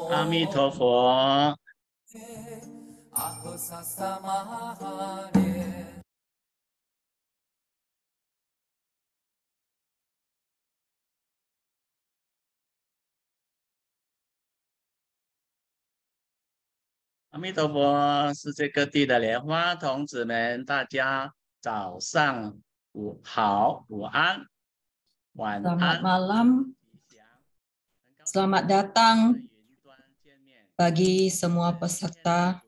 阿弥陀佛。阿弥陀佛，世界各地的莲花童子们，大家早上好，午安，晚安。 Selamat malam, selamat datang bagi semua peserta.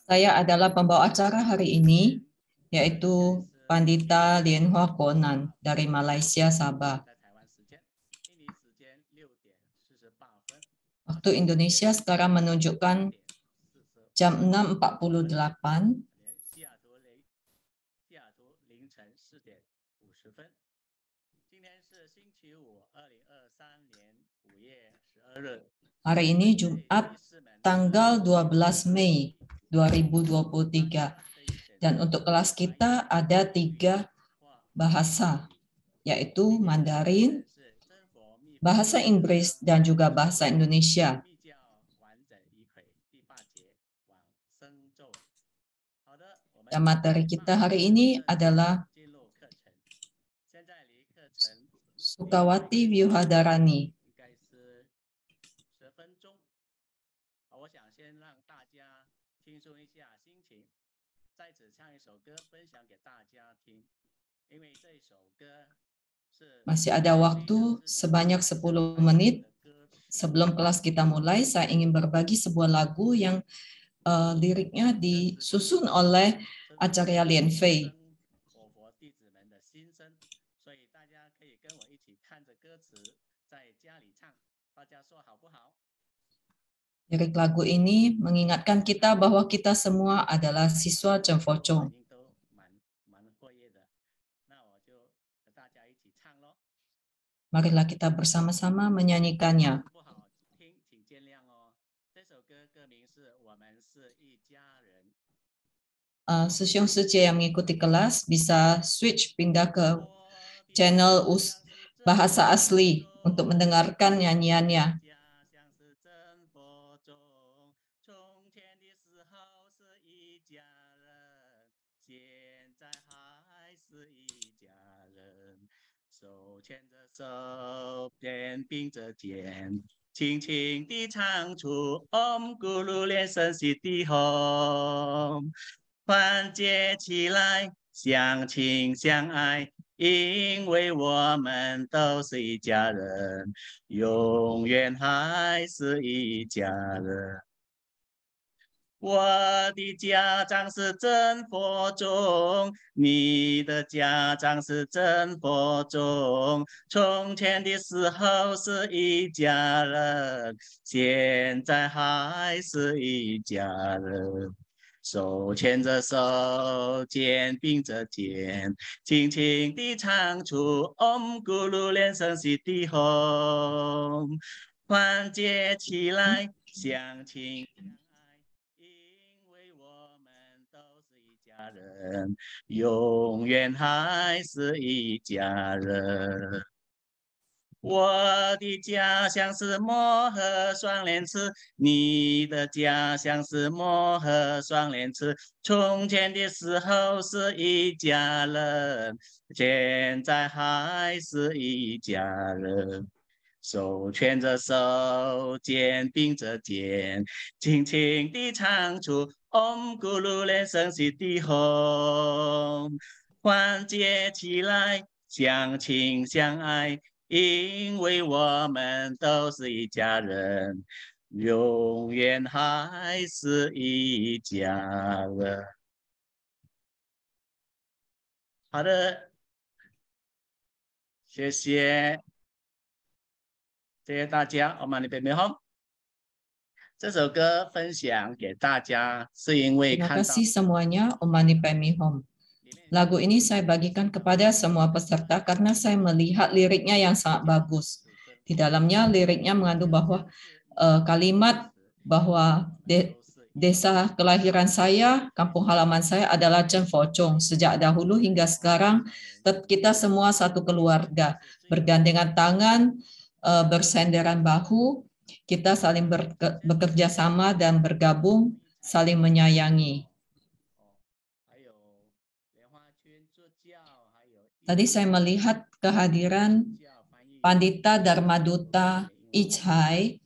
Saya adalah pembawa acara hari ini, yaitu Pandita Lianhua Konan dari Malaysia, Sabah. Waktu Indonesia sekarang menunjukkan jam 6.48. Hari ini Jumat tanggal 12 Mei 2023. Dan untuk kelas kita ada 3 bahasa, yaitu Mandarin, bahasa Inggris, dan juga bahasa Indonesia. Dan materi kita hari ini adalah Sukawati Vyuhadarani. Masih ada waktu sebanyak 10 menit. Sebelum kelas kita mulai, saya ingin berbagi sebuah lagu yang liriknya disusun oleh Acarya Lian Fei. Lirik lagu ini mengingatkan kita bahwa kita semua adalah siswa Chen Fo Chung. Marilah kita bersama-sama menyanyikannya. Sesiung Sejie yang mengikuti kelas bisa switch pindah ke channel bahasa asli untuk mendengarkan nyanyiannya.我的家长是真佛宗，你的家长是真佛宗。从前的时候是一家人，现在还是一家人。手牵着手，肩并着肩，轻轻地唱出 Om Guru 莲生西地吽，团结起来，相亲。人永远还是一家人。我的家乡是漠河双莲池，你的家乡是漠河双莲池。从前的时候是一家人，现在还是一家人。手牵着手，肩并着肩，轻轻地唱出 Om Guru 莲生西地吽，团结起来，相亲相爱，因为我们都是一家人，永远还是一家人。好的，谢谢。谢谢大家，Om Mani Padme Hum。这首歌分享给大家，是因为 Terima kasih semuanya, Om Mani Padme Hum. Lagu ini saya bagikan kepada semua peserta karena saya melihat liriknya yang sangat bagus. Di dalamnya liriknya mengandung bahwa kalimat bahwa Desa kelahiran saya, kampung halaman saya adalah Chen Fo-chong. Sejak dahulu hingga sekarang, kita semua satu keluarga. Bergandengan tangan, bersenderan bahu, kita saling bekerja sama dan bergabung, saling menyayangi. Tadi saya melihat kehadiran Pandita Dharmaduta Ichai,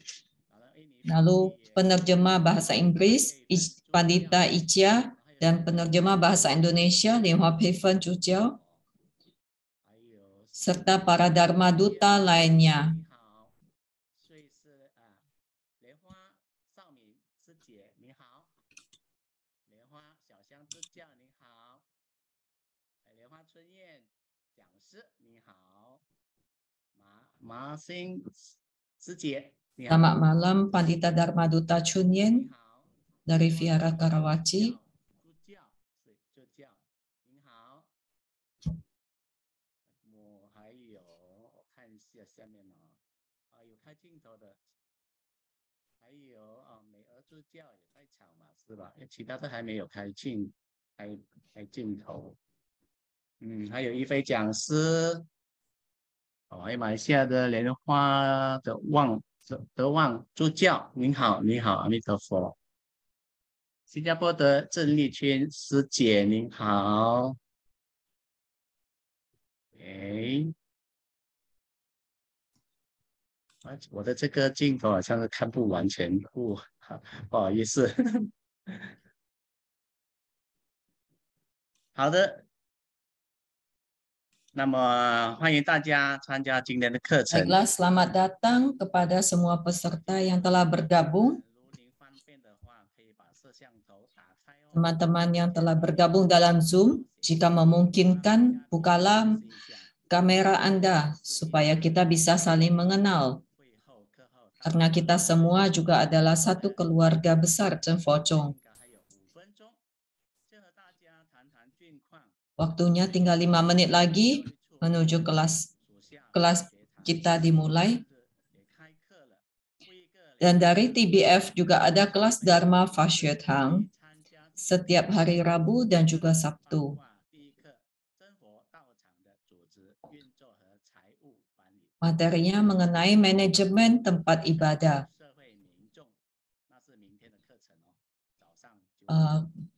lalu penerjemah bahasa Inggris Pandita Ichia, dan penerjemah bahasa Indonesia Lianhua Peifen Zhujiao, serta para Dharma Duta lainnya. Selamat malam Pandita Dharma Duta Chunyen dari Vihara Karawaci.马来西亚的莲花德旺助教，您好，您好，阿弥陀佛。新加坡的郑丽君师姐，您好。我的这个镜头好像是看不完全，不好意思。好的。那么欢迎大家参加今天的课程。 Baiklah, selamat datang kepada semua peserta yang telah bergabung. Teman-teman yang telah bergabung dalam Zoom, jika memungkinkan, bukalah kamera Anda supaya kita bisa saling mengenal. Karena kita semua juga adalah satu keluarga besar Chen Fo-chong. Waktunya tinggal 5 menit lagi menuju kelas kita dimulai. Dan dari TBF juga ada kelas Dharma Fashyethang setiap hari Rabu dan juga Sabtu. Materinya mengenai manajemen tempat ibadah.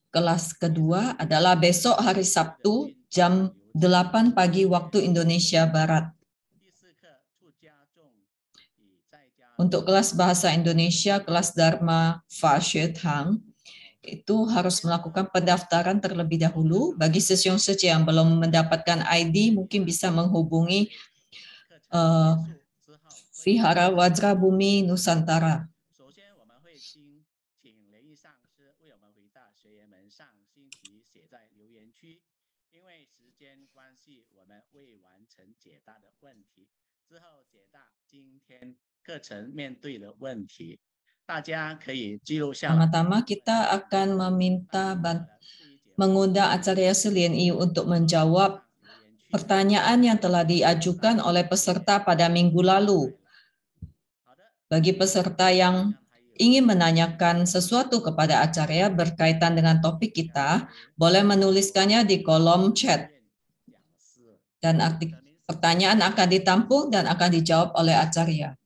Kelas kedua adalah besok hari Sabtu jam 8 pagi waktu Indonesia Barat. Untuk kelas bahasa Indonesia, kelas Dharma Fashyethang, itu harus melakukan pendaftaran terlebih dahulu. Bagi sesiong-sesiong yang belum mendapatkan ID, mungkin bisa menghubungi Vihara Wajrabumi Nusantara. Pertama-tama kita akan mengundang Acarya Sulian'i untuk menjawab pertanyaan yang telah diajukan oleh peserta pada minggu lalu. Bagi peserta yang ingin menanyakan sesuatu kepada Acarya berkaitan dengan topik kita, boleh menuliskannya di kolom chat. Dan pertanyaan akan ditampung dan akan dijawab oleh Acarya.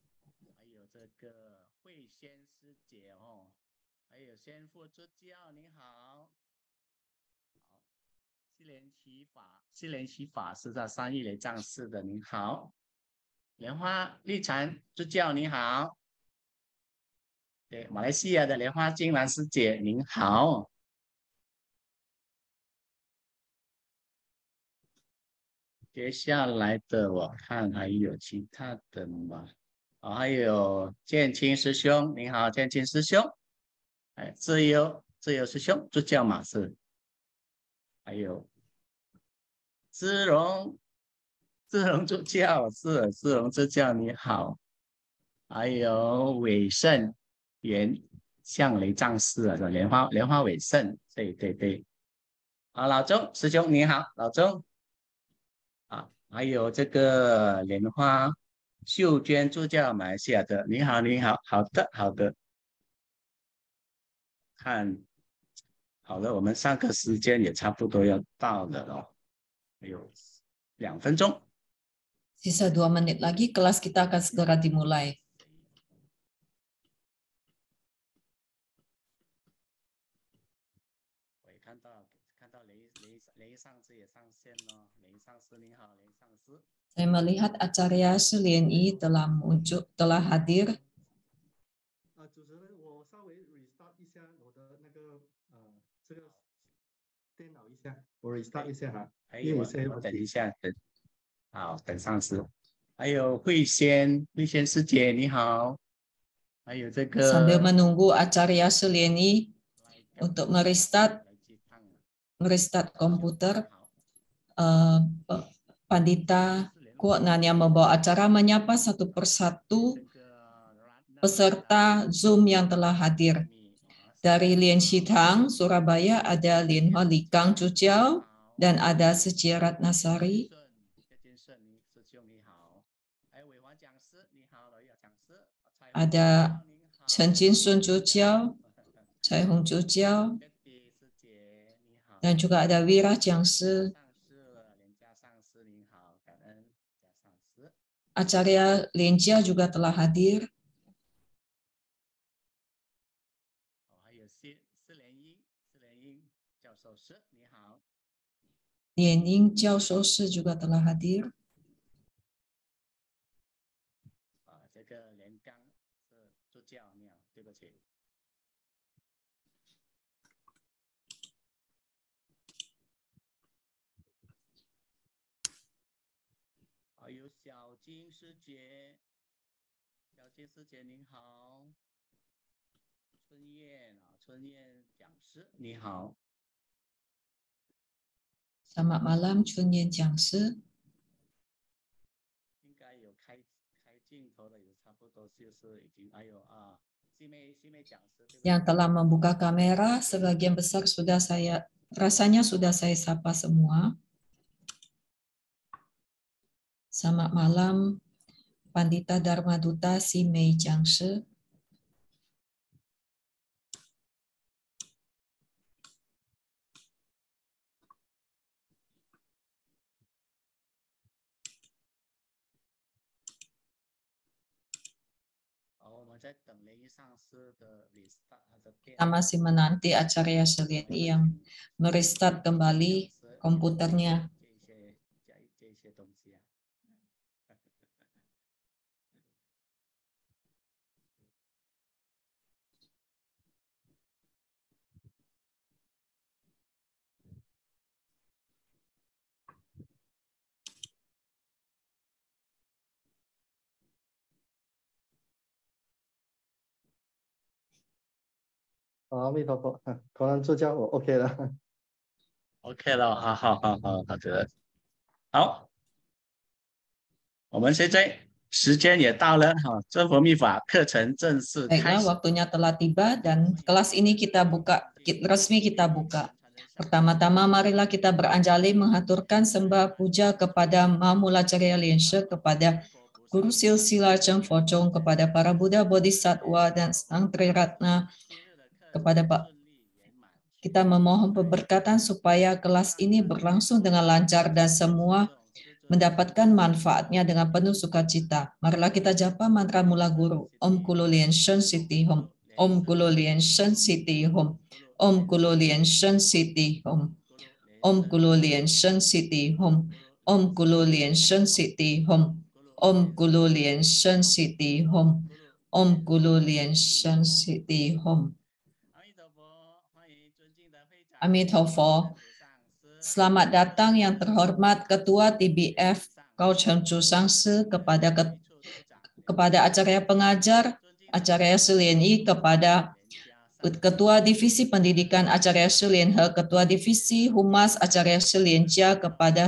莲花绿禅助教您好，对，马来西亚的莲花金兰师姐您好。接下来的我看还有其他的吗？还有建清师兄您好，建清师兄，自由师兄助教嘛是，还有姿荣助教是姿荣助教你好，还有伟盛向雷藏师啊，莲花伟盛，对。好，老钟师兄你好，老钟。还有这个莲花秀娟助教马来西亚的，你好，好的。看，好了，我们上课时间也差不多要到了哦，还有2分钟。 Sisa 2 menit lagi, kelas kita akan segera dimulai. Saya melihat Acarya Suliani telah hadir. 主持人，我稍微 restart 一下我的那个这个电脑一下，我 restart 一下哈，因为有些等一下，好，等上司。还有慧仙师姐你好，还有这个 Sambil menunggu Acarya Suliani untuk merestart komputer, Pandita Kuoknan yang membawa acara menyapa satu persatu peserta Zoom yang telah hadir. Dari Lien Shitang, Surabaya ada Lien Hoa Likang Cuciao dan ada Sejirat Nasari. Ada Chen Jin Sun Cuciao, Chai Hong Cuciao, dan juga ada Wira Jiangshi. Acarya Lienjia juga telah hadir. Lien Ying Jiao Shoushi juga telah hadir. Selamat malam, Chun Yen Jiangshi. Yang telah membuka kamera, sebagian besar rasanya sudah saya sapa semua. Selamat malam, Pandita Dharma Duta Si Mei Jiangshi. Kita masih menanti Acarya Suliani yang merestart kembali komputernya. OK 了。OK 了，好的，好，我们现在时间也到了哈，真佛密法课程正式开 Baiklah, 始。 waktunya telah tiba dan kelas ini resmi kita buka. Pertama-tama marilah kita beranjali menghaturkan sembah puja kepada Mahamulacarya Lienshi, kepada Guru Silsila Cheng Fo Chong, kepada para Buddha Bodhisattva dan Sang Triratna, kepada Pak. Kita memohon pemberkatan supaya kelas ini berlangsung dengan lancar dan semua mendapatkan manfaatnya dengan penuh sukacita. Marilah kita japa mantra mula guru. Om Kulo Lien Shen Siti Hom. Om Kulo Lien Shen Siti Hom. Om Kulo Lien Shen Siti Hom. Om Kulo Lien Shen Siti Hom. Om Kulo Lien Shen Siti Hom. Om Kulo Lien Shen Siti Hom. Om Kulo Lien Shen Siti Hom. Amitabha. Selamat datang yang terhormat Ketua TBF Kau Chen Chu Sangsi, kepada acarya pengajar Acarya Suliani, kepada Ketua Divisi Pendidikan Acarya Sulianhe, Ketua Divisi Humas Acarya Sulianjia, kepada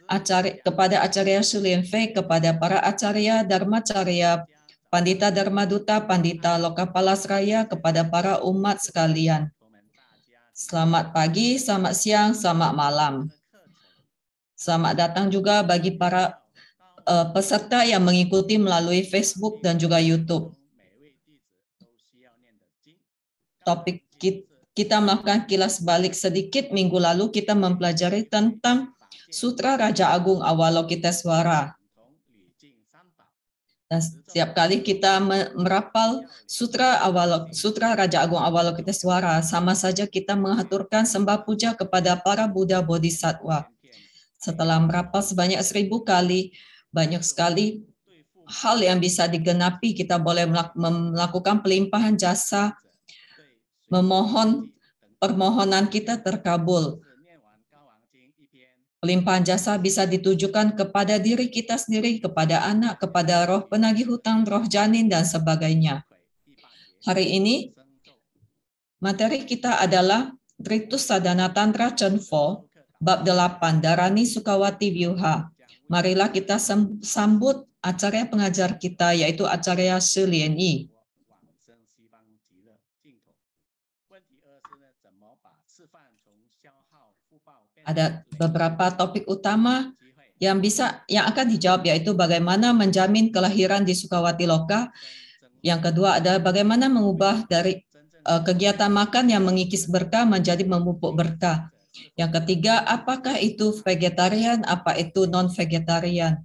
Acarya Sulianfe, kepada para acarya Dharmacarya, Pandita Dharma Duta, Pandita Lokapalasraya, kepada para umat sekalian. Selamat pagi, selamat siang, selamat malam. Selamat datang juga bagi para peserta yang mengikuti melalui Facebook dan juga YouTube. topik kita melakukan kilas balik sedikit. Minggu lalu kita mempelajari tentang Sutra Raja Agung Avalokitesvara. Dan setiap kali kita merapal Sutra Raja Agung Avalokitesvara, sama saja kita mengaturkan sembah puja kepada para Buddha Bodhisattva. Setelah merapal sebanyak 1000 kali, banyak sekali hal yang bisa digenapi. Kita boleh melakukan pelimpahan jasa, memohon permohonan kita terkabul. Pelimpahan jasa bisa ditujukan kepada diri kita sendiri, kepada anak, kepada roh penagih hutang, roh janin, dan sebagainya. Hari ini, materi kita adalah Ritus Sadhana Tantra Chenpo, Bab 8, Dharani Sukawati Vyuha. Marilah kita sambut acarya pengajar kita, yaitu acarya Shi Lianyi. Ada beberapa topik utama yang akan dijawab, yaitu bagaimana menjamin kelahiran di Sukawati Loka. Yang kedua adalah bagaimana mengubah dari kegiatan makan yang mengikis berkah menjadi memupuk berkah. Yang ketiga, apakah itu vegetarian, apa itu non-vegetarian.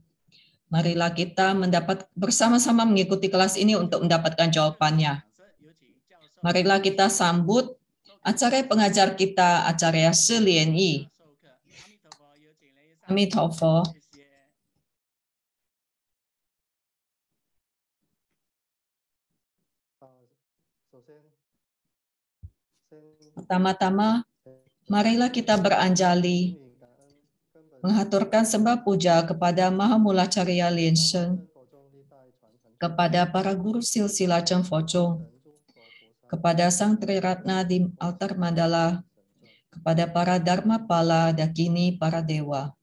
Marilah kita bersama-sama mengikuti kelas ini untuk mendapatkan jawabannya. Marilah kita sambut acarya pengajar kita, acarya Shi Lianyi. Amitabha. Pertama-tama, marilah kita beranjali, mengaturkan sembah puja kepada Mahamulacarya Lien Shen, kepada para guru silsila Chenpo Chung, kepada Sang Triratna di altar mandala, kepada para Dharmapala, Dakini, para dewa.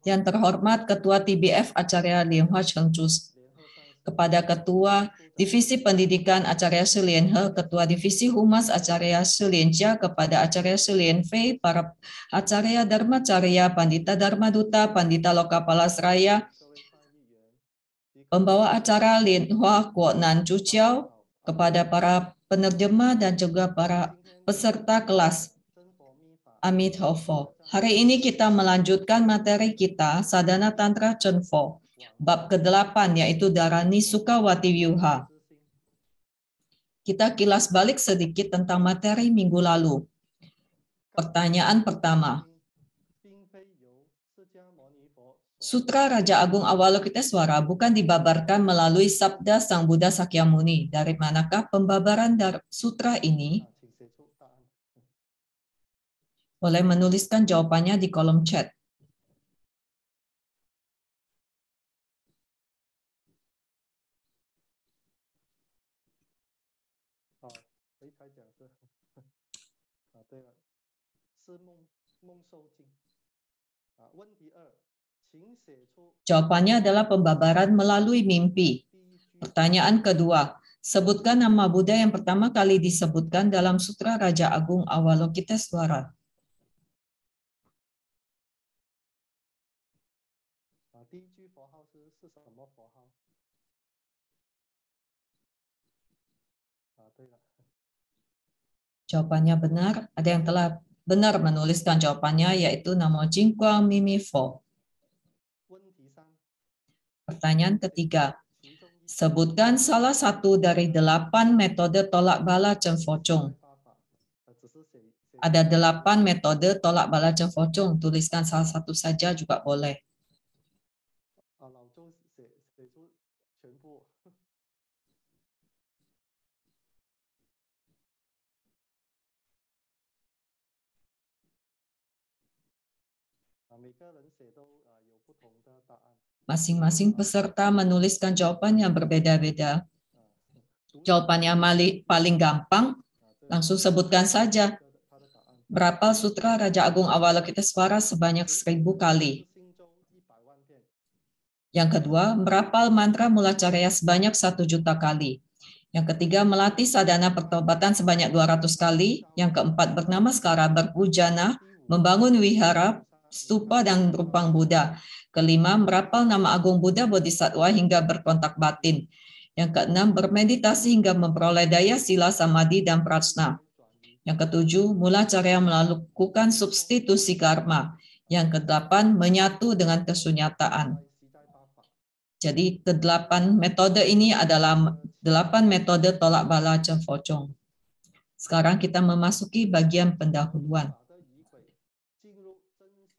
Yang terhormat Ketua TBF Acarya Lianhua Chengcus, kepada Ketua Divisi Pendidikan Acarya Shi Lianhe, Ketua Divisi Humas Acarya Shi Lianjia, kepada Acarya Shi Lianfei, para Acarya Dharmacarya, Pandita Dharmaduta, Pandita Lokapala Seraya, pembawa acara Lianhua Kuo Nan Cuciao, kepada para penerjemah dan juga para peserta kelas. Amitabha. Hari ini kita melanjutkan materi kita, Sadhana Tantra Chenpo, bab ke-8, yaitu Dharani Sukawati Vyuha. Kita kilas balik sedikit tentang materi minggu lalu. Pertanyaan pertama. Sutra Raja Agung Avalokitesvara bukan dibabarkan melalui sabda Sang Buddha Sakyamuni. Dari manakah pembabaran sutra ini? Boleh menuliskan jawabannya di kolom chat. Jawabannya adalah pembabaran melalui mimpi. Pertanyaan kedua, sebutkan nama Buddha yang pertama kali disebutkan dalam Sutra Raja Agung Avalokitesvara. Jawabannya benar. Ada yang telah benar menuliskan jawabannya, yaitu Namo Jingguang Mimi Fo. Pertanyaan ketiga. Sebutkan salah satu dari 8 metode tolak bala Chenpo Chung. Ada 8 metode tolak bala Chenpo Chung. Tuliskan salah satu saja juga boleh. Masing-masing peserta menuliskan jawaban yang berbeda-beda. Jawaban yang paling gampang, langsung sebutkan saja. Berapal Sutra Raja Agung Avalokitesvara sebanyak 1000 kali. Yang kedua, merapal mantra Mulacarya sebanyak 1 juta kali. Yang ketiga, melatih sadhana pertobatan sebanyak 200 kali. Yang keempat, bernama skara, berpujana, membangun wihara, stupa, dan rupang Buddha. Kelima, merapal nama agung Buddha Bodhisattva hingga berkontak batin. Yang keenam, bermeditasi hingga memperoleh daya sila, samadhi, dan prajna. Yang ketujuh, mula cara melakukan substitusi karma. Yang kedelapan, menyatu dengan kesunyataan. Jadi kedelapan metode ini adalah 8 metode tolak bala Focong. Sekarang kita memasuki bagian pendahuluan.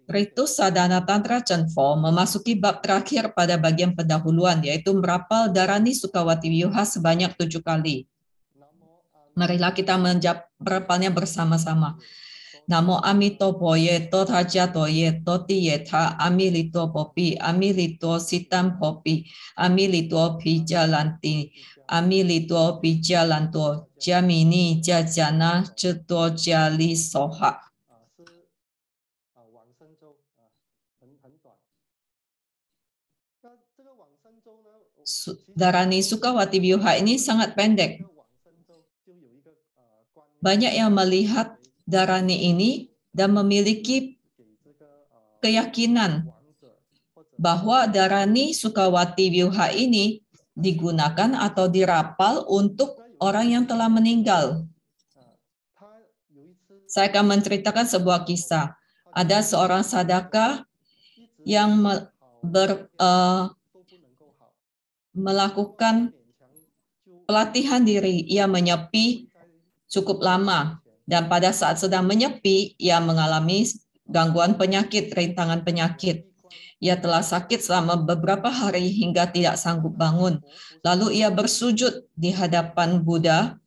Ritus Sadhana Tantra Chenpo memasuki bab terakhir pada bagian pendahuluan, yaitu merapal Dharani Sukawati Vyuha sebanyak 7 kali. Marilah kita merapalnya bersama-sama. Namo Amito Poyeto Tajato Yeto Tiyetha Amilito Popi Amilito Sitam Popi Amilito Pijalanti Amilito Pijalanto Jamini Jajana Ceto Jali Soha. Dharani Sukawati Vyuha ini sangat pendek. Banyak yang melihat Dharani ini dan memiliki keyakinan bahwa Dharani Sukawati Vyuha ini digunakan atau dirapal untuk orang yang telah meninggal. Saya akan menceritakan sebuah kisah. Ada seorang sadaka yang melakukan pelatihan diri. Ia menyepi cukup lama dan pada saat sedang menyepi, ia mengalami gangguan penyakit, rintangan penyakit. Ia telah sakit selama beberapa hari hingga tidak sanggup bangun. Lalu ia bersujud di hadapan Buddha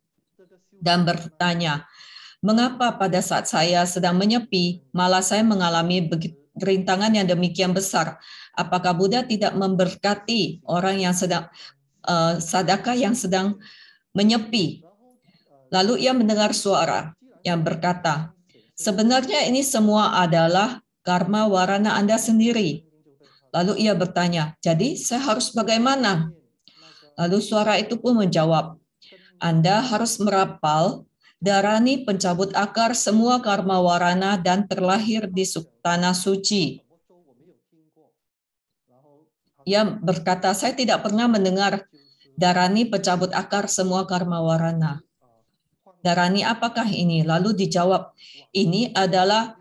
dan bertanya, mengapa pada saat saya sedang menyepi, malah saya mengalami rintangan yang demikian besar? Apakah Buddha tidak memberkati orang yang sedang sadaka yang sedang menyepi? Lalu ia mendengar suara yang berkata, sebenarnya ini semua adalah karma warana Anda sendiri. Lalu ia bertanya, jadi saya harus bagaimana? Lalu suara itu pun menjawab, Anda harus merapal Dharani pencabut akar semua karma warana dan terlahir di tanah suci. Ia berkata, saya tidak pernah mendengar Dharani pencabut akar semua karma warana. Dharani apakah ini? Lalu dijawab, ini adalah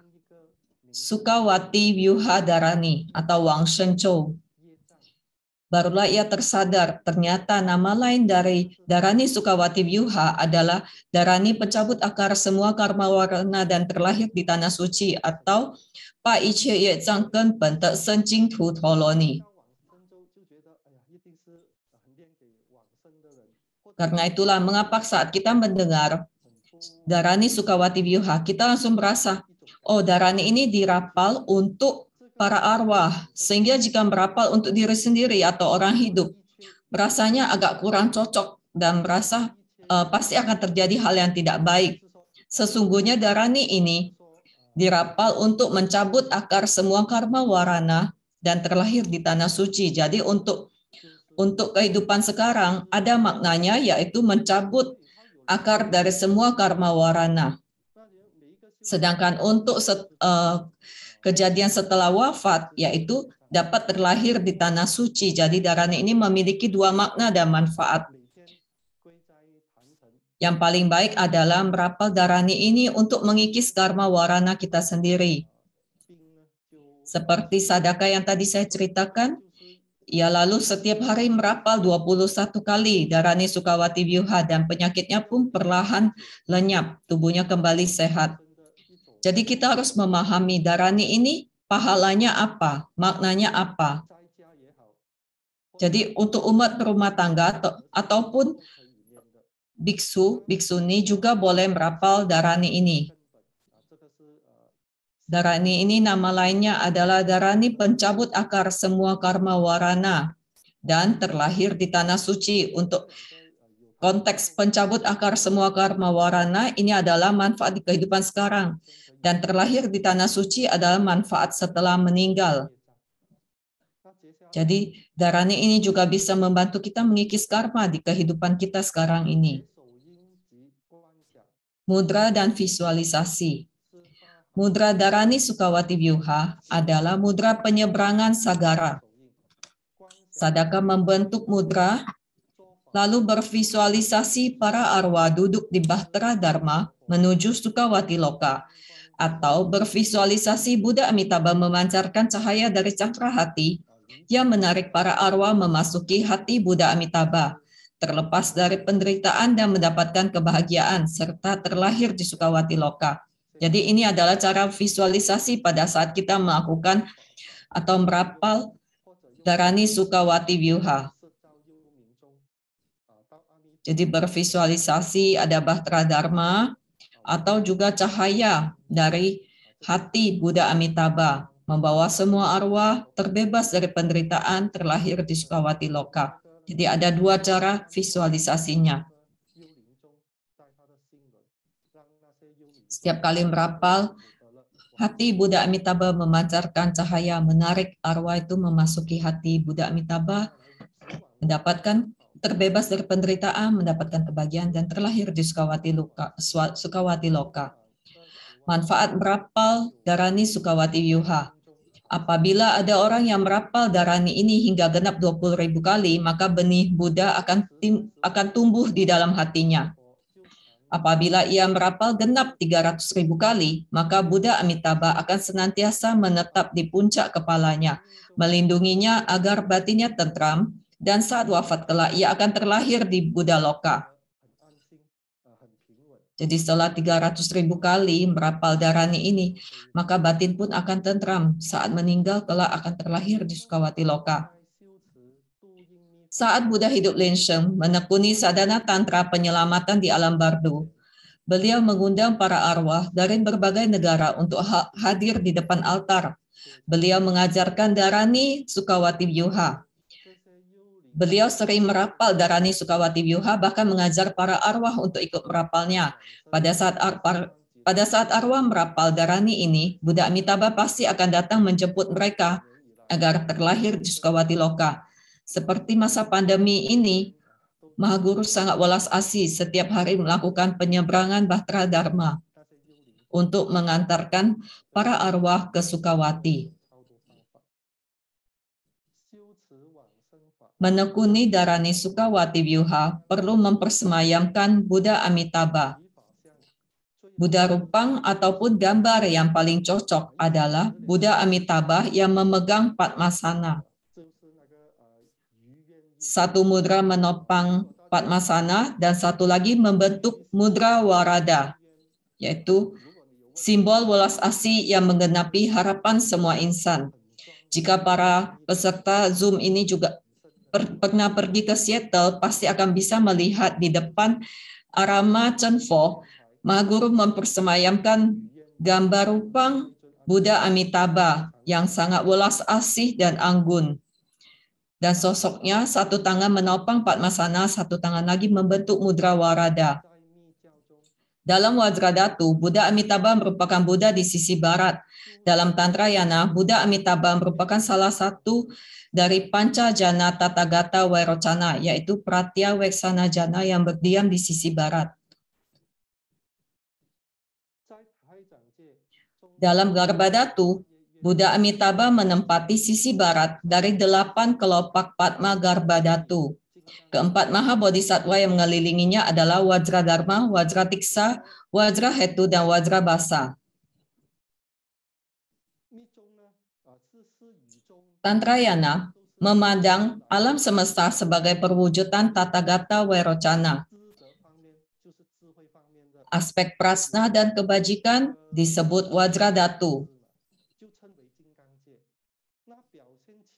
Sukawati Vyuha Dharani atau Wang Shenchou. Barulah ia tersadar, ternyata nama lain dari Dharani Sukawati Vyuha adalah Dharani pencabut akar semua karma warna dan terlahir di tanah suci atau Pa Iche Ye Zhang Gen Ben De Sen Jing Tu Toloni. Karena itulah mengapa saat kita mendengar Dharani Sukawati Vyuha, kita langsung merasa, oh Dharani ini dirapal untuk para arwah, sehingga jika merapal untuk diri sendiri atau orang hidup, rasanya agak kurang cocok dan merasa pasti akan terjadi hal yang tidak baik. Sesungguhnya Dharani ini dirapal untuk mencabut akar semua karma warana dan terlahir di tanah suci. Jadi untuk kehidupan sekarang ada maknanya, yaitu mencabut akar dari semua karma warana. Sedangkan untuk kejadian setelah wafat, yaitu dapat terlahir di tanah suci. Jadi Dharani ini memiliki dua makna dan manfaat. Yang paling baik adalah merapal Dharani ini untuk mengikis karma warana kita sendiri. Seperti sadaka yang tadi saya ceritakan, ia lalu setiap hari merapal 21 kali Dharani Sukawati Vyuha dan penyakitnya pun perlahan lenyap, tubuhnya kembali sehat. Jadi kita harus memahami Dharani ini pahalanya apa, maknanya apa. Jadi untuk umat berumah tangga ataupun biksu, biksuni juga boleh merapal Dharani ini. Dharani ini nama lainnya adalah Dharani pencabut akar semua karma warana dan terlahir di tanah suci. Untuk konteks pencabut akar semua karma warana ini adalah manfaat di kehidupan sekarang dan terlahir di tanah suci adalah manfaat setelah meninggal. Jadi Dharani ini juga bisa membantu kita mengikis karma di kehidupan kita sekarang ini. Mudra dan visualisasi. Mudra Dharani Sukawati Vyuha adalah mudra penyeberangan sagara. Sadaka membentuk mudra lalu bervisualisasi para arwah duduk di Bahtera Dharma menuju Sukawati Loka, atau bervisualisasi Buddha Amitabha memancarkan cahaya dari cakra hati yang menarik para arwah memasuki hati Buddha Amitabha, terlepas dari penderitaan dan mendapatkan kebahagiaan, serta terlahir di Sukawati Loka. Jadi ini adalah cara visualisasi pada saat kita melakukan atau merapal Dharani Sukawati Vyuha. Jadi bervisualisasi ada Bahtera Dharma atau juga cahaya dari hati Buddha Amitabha, membawa semua arwah terbebas dari penderitaan terlahir di Sukawati Loka. Jadi ada dua cara visualisasinya. Setiap kali merapal, hati Buddha Amitabha memancarkan cahaya, menarik arwah itu memasuki hati Buddha Amitabha, mendapatkan terbebas dari penderitaan, mendapatkan kebahagiaan, dan terlahir di Sukawati Loka. Manfaat merapal Dharani Sukawati Vyuha. Apabila ada orang yang merapal Dharani ini hingga genap 20.000 kali, maka benih Buddha akan tumbuh di dalam hatinya. Apabila ia merapal genap 300.000 kali, maka Buddha Amitabha akan senantiasa menetap di puncak kepalanya, melindunginya agar batinnya tentram, dan saat wafat kelak ia akan terlahir di Buddha Loka. Jadi setelah 300.000 kali merapal Dharani ini, maka batin pun akan tentram. Saat meninggal kelak akan terlahir di Sukawati Loka. Saat Buddha hidup lengsheng menekuni sadhana tantra penyelamatan di alam bardu, beliau mengundang para arwah dari berbagai negara untuk hadir di depan altar. Beliau mengajarkan Dharani Sukawati Vyuha. Beliau sering merapal Dharani Sukawati Vyuha, bahkan mengajar para arwah untuk ikut merapalnya. Pada saat arwah merapal Dharani ini, Buddha Amitabha pasti akan datang menjemput mereka agar terlahir di Sukawati Loka. Seperti masa pandemi ini, Mahaguru sangat welas asih setiap hari melakukan penyeberangan Bahtera Dharma untuk mengantarkan para arwah ke Sukawati. Menekuni Dharani Sukawati Vyuha perlu mempersemayamkan Buddha Amitabha. Buddha Rupang ataupun gambar yang paling cocok adalah Buddha Amitabha yang memegang Padmasana. Satu mudra menopang Padmasana dan satu lagi membentuk mudra Warada, yaitu simbol welas asih yang menggenapi harapan semua insan. Jika para peserta Zoom ini juga pernah pergi ke Seattle, pasti akan bisa melihat di depan Arama Chenfo, Mahaguru mempersemayamkan gambar Rupang Buddha Amitabha yang sangat welas asih dan anggun. Dan sosoknya satu tangan menopang Padmasana, satu tangan lagi membentuk mudra Warada. Dalam Wajradhatu, Buddha Amitabha merupakan Buddha di sisi barat. Dalam Tantrayana, Buddha Amitabha merupakan salah satu dari Panca Jana Tathagata Vairocana, yaitu Pratya Weksana Jana yang berdiam di sisi barat. Dalam Garbhadhatu, Buddha Amitabha menempati sisi barat dari 8 kelopak Padma Garbhadhatu. Keempat maha bodhisattva yang mengelilinginya adalah Wajradharma, Wajratiksa, Wajrahetu, dan Wajrabasa. Tantrayana memandang alam semesta sebagai perwujudan Tathagata Vairocana. Aspek prasna dan kebajikan disebut Wajradhatu,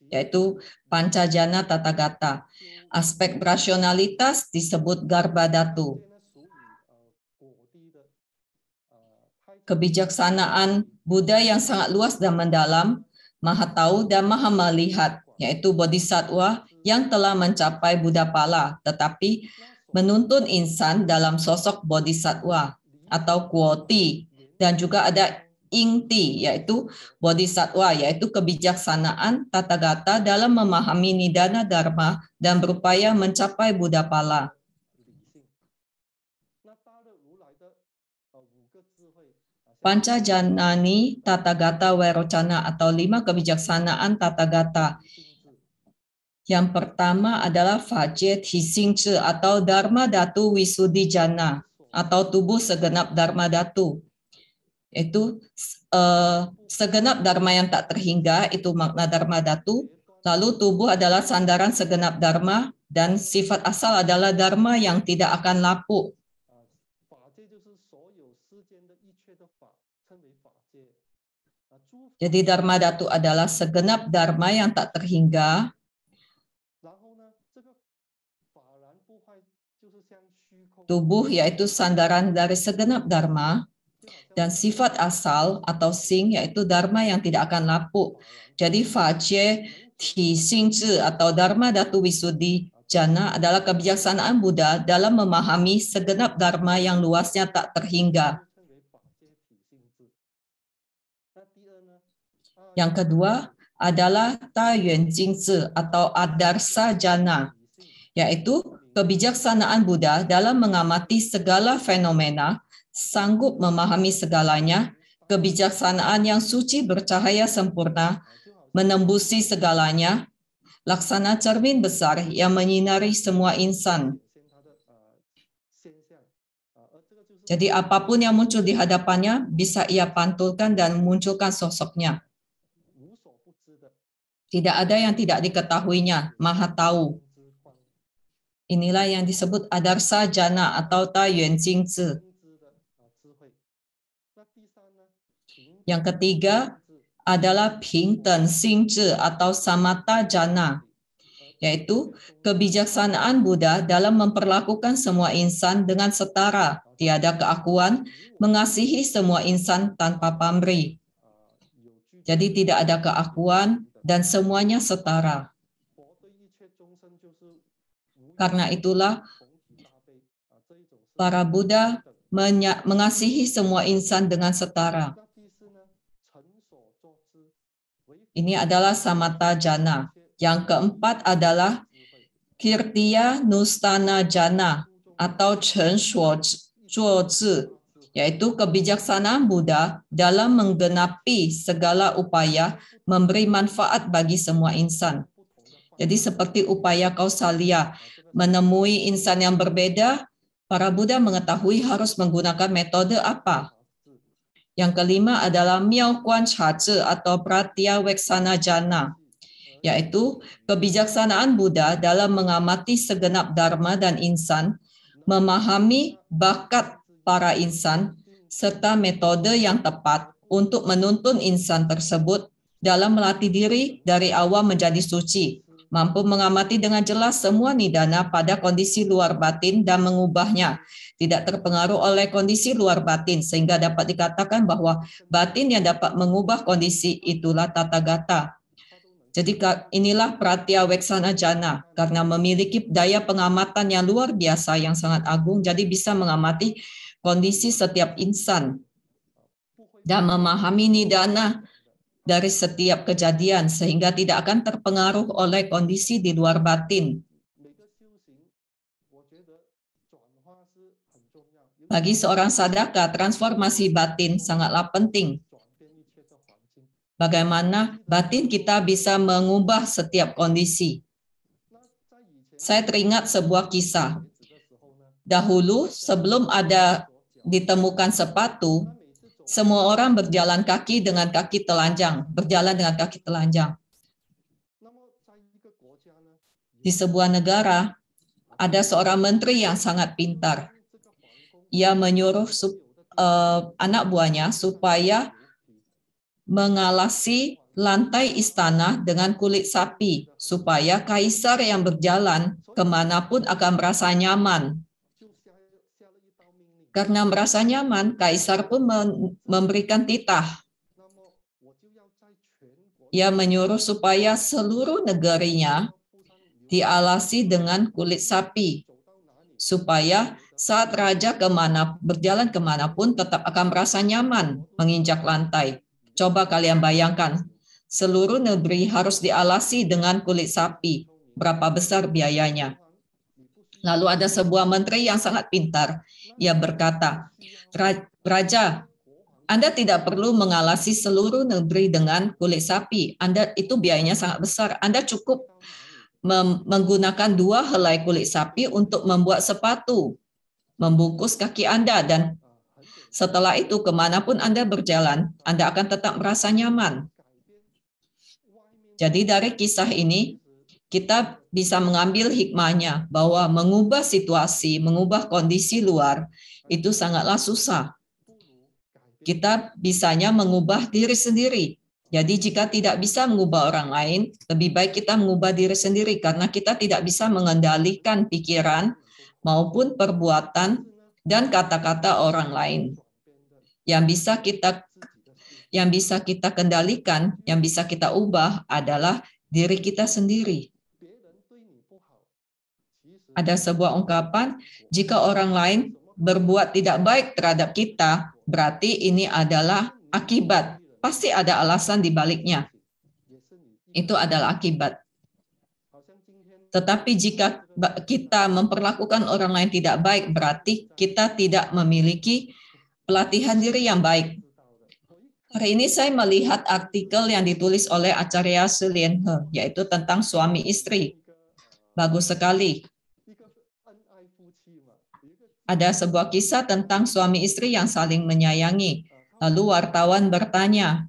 yaitu Pancajana Tathagata. Aspek rasionalitas disebut Garbhadhatu. Kebijaksanaan Buddha yang sangat luas dan mendalam, maha tahu dan maha melihat, yaitu bodhisattva yang telah mencapai Buddha Pala, tetapi menuntun insan dalam sosok bodhisattva atau Kuoti, dan juga ada Ingti, yaitu bodhisattva, yaitu kebijaksanaan Tathagata dalam memahami nidana dharma dan berupaya mencapai Buddha Pala. Pancajanani Tathagata Vairocana atau 5 kebijaksanaan Tathagata Yang pertama adalah Fajie Tisingzi atau Dharma Dhatu Wisudi Jana atau tubuh segenap Dharma Dhatu. Itu segenap Dharma yang tak terhingga, itu makna Dharma Dhatu. Lalu tubuh adalah sandaran segenap Dharma dan sifat asal adalah Dharma yang tidak akan lapuk. Jadi Dharma Dhatu adalah segenap Dharma yang tak terhingga. Tubuh yaitu sandaran dari segenap Dharma. Dan sifat asal atau sing yaitu Dharma yang tidak akan lapuk. Jadi Fajie Tisingzi atau Dharma Dhatu Wisudi Jana adalah kebijaksanaan Buddha dalam memahami segenap Dharma yang luasnya tak terhingga. Yang kedua adalah Ta Yuan Jingzi atau Adarsa Jana, yaitu kebijaksanaan Buddha dalam mengamati segala fenomena, sanggup memahami segalanya, kebijaksanaan yang suci bercahaya sempurna, menembusi segalanya, laksana cermin besar yang menyinari semua insan. Jadi apapun yang muncul di hadapannya bisa ia pantulkan dan munculkan sosoknya. Tidak ada yang tidak diketahuinya, Maha Tahu. Inilah yang disebut Adarsa Jana atau Ta Yuan Jingzi. Yang ketiga adalah Pingten Xingzhi atau Samatha Jana, yaitu kebijaksanaan Buddha dalam memperlakukan semua insan dengan setara, tiada keakuan, mengasihi semua insan tanpa pamrih. Jadi tidak ada keakuan dan semuanya setara. Karena itulah para Buddha mengasihi semua insan dengan setara. Ini adalah Samatha Jana. Yang keempat adalah Kirtiya Nustana Jana atau Chen Shuo Zhi, yaitu kebijaksanaan Buddha dalam menggenapi segala upaya memberi manfaat bagi semua insan. Jadi seperti upaya Kausalya menemui insan yang berbeda, para Buddha mengetahui harus menggunakan metode apa. Yang kelima adalah Miao Guan Cha-zhi atau Pratya Weksana Jana, yaitu kebijaksanaan Buddha dalam mengamati segenap Dharma dan insan, memahami bakat para insan, serta metode yang tepat untuk menuntun insan tersebut dalam melatih diri dari awam menjadi suci, mampu mengamati dengan jelas semua nidana pada kondisi luar batin dan mengubahnya, tidak terpengaruh oleh kondisi luar batin, sehingga dapat dikatakan bahwa batin yang dapat mengubah kondisi itulah Tathagata. Jadi inilah Pratya Weksana Jana, karena memiliki daya pengamatan yang luar biasa yang sangat agung, jadi bisa mengamati kondisi setiap insan dan memahami nidana dari setiap kejadian sehingga tidak akan terpengaruh oleh kondisi di luar batin. Bagi seorang sadaka, transformasi batin sangatlah penting. Bagaimana batin kita bisa mengubah setiap kondisi. Saya teringat sebuah kisah. Dahulu sebelum ada ditemukan sepatu, semua orang berjalan kaki dengan kaki telanjang, berjalan dengan kaki telanjang. Di sebuah negara, ada seorang menteri yang sangat pintar. Ia menyuruh anak buahnya supaya mengalasi lantai istana dengan kulit sapi, supaya kaisar yang berjalan kemanapun akan merasa nyaman. Karena merasa nyaman, kaisar pun memberikan titah. Ia menyuruh supaya seluruh negerinya dialasi dengan kulit sapi, supaya saat raja berjalan kemanapun tetap akan merasa nyaman menginjak lantai. Coba kalian bayangkan, seluruh negeri harus dialasi dengan kulit sapi. Berapa besar biayanya? Lalu ada sebuah menteri yang sangat pintar. Ia berkata, Raja, Anda tidak perlu mengalasi seluruh negeri dengan kulit sapi. Itu biayanya sangat besar. Anda cukup menggunakan 2 helai kulit sapi untuk membuat sepatu, membungkus kaki Anda, dan setelah itu kemanapun Anda berjalan, Anda akan tetap merasa nyaman. Jadi dari kisah ini, kita bisa mengambil hikmahnya bahwa mengubah situasi, mengubah kondisi luar, itu sangatlah susah. Kita bisanya mengubah diri sendiri. Jadi jika tidak bisa mengubah orang lain, lebih baik kita mengubah diri sendiri karena kita tidak bisa mengendalikan pikiran maupun perbuatan dan kata-kata orang lain. Yang bisa kita kendalikan, yang bisa kita ubah adalah diri kita sendiri. Ada sebuah ungkapan, jika orang lain berbuat tidak baik terhadap kita, berarti ini adalah akibat. Pasti ada alasan di baliknya. Itu adalah akibat. Tetapi jika kita memperlakukan orang lain tidak baik, berarti kita tidak memiliki pelatihan diri yang baik. Hari ini saya melihat artikel yang ditulis oleh Acarya Sulien He, yaitu tentang suami istri. Bagus sekali. Ada sebuah kisah tentang suami istri yang saling menyayangi. Lalu wartawan bertanya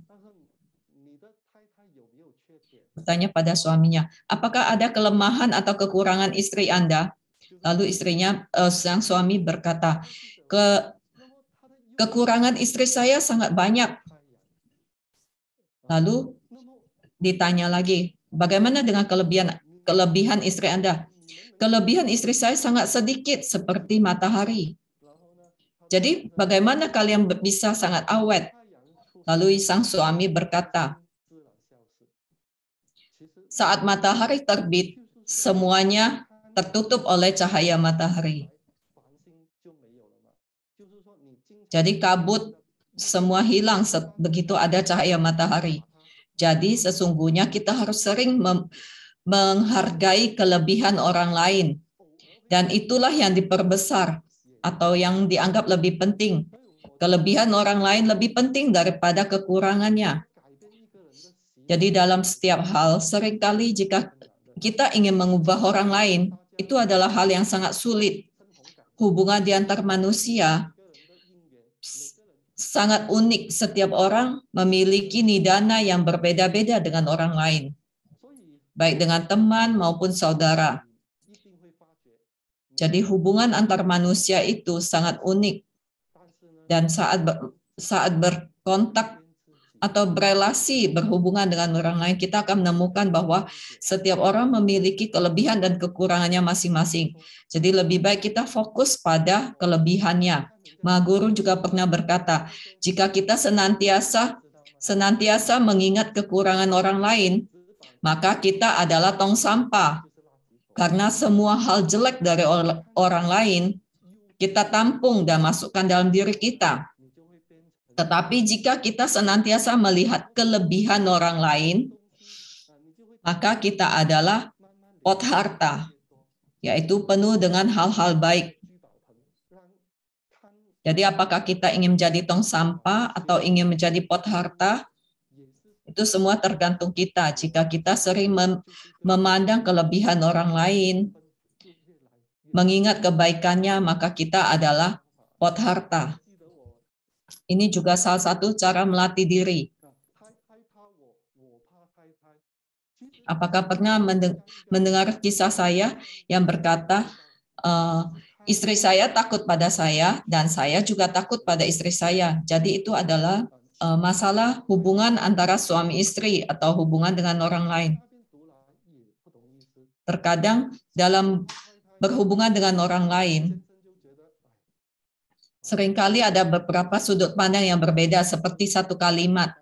pada suaminya, apakah ada kelemahan atau kekurangan istri Anda? Lalu sang suami berkata, kekurangan istri saya sangat banyak. Lalu ditanya lagi, bagaimana dengan kelebihan istri Anda? Kelebihan istri saya sangat sedikit seperti matahari. Jadi bagaimana kalian bisa sangat awet? Lalu sang suami berkata, saat matahari terbit, semuanya tertutup oleh cahaya matahari. Jadi kabut semua hilang begitu ada cahaya matahari. Jadi sesungguhnya kita harus sering menghargai kelebihan orang lain. Dan itulah yang diperbesar atau yang dianggap lebih penting. Kelebihan orang lain lebih penting daripada kekurangannya. Jadi dalam setiap hal, seringkali jika kita ingin mengubah orang lain, itu adalah hal yang sangat sulit. Hubungan di antar manusia sangat unik. Setiap orang memiliki nidana yang berbeda-beda dengan orang lain. Baik dengan teman maupun saudara. Jadi hubungan antar manusia itu sangat unik. Dan saat berkontak atau berelasi, berhubungan dengan orang lain, kita akan menemukan bahwa setiap orang memiliki kelebihan dan kekurangannya masing-masing. Jadi lebih baik kita fokus pada kelebihannya. Mahaguru juga pernah berkata, jika kita senantiasa mengingat kekurangan orang lain, maka kita adalah tong sampah. Karena semua hal jelek dari orang lain, kita tampung dan masukkan dalam diri kita. Tetapi jika kita senantiasa melihat kelebihan orang lain, maka kita adalah pot harta, yaitu penuh dengan hal-hal baik. Jadi apakah kita ingin menjadi tong sampah atau ingin menjadi pot harta? Itu semua tergantung kita. Jika kita sering memandang kelebihan orang lain, mengingat kebaikannya, maka kita adalah pot harta. Ini juga salah satu cara melatih diri. Apakah pernah mendengar kisah saya yang berkata, istri saya takut pada saya dan saya juga takut pada istri saya. Jadi itu adalah masalah hubungan antara suami istri atau hubungan dengan orang lain. Terkadang dalam berhubungan dengan orang lain, seringkali ada beberapa sudut pandang yang berbeda seperti satu kalimat.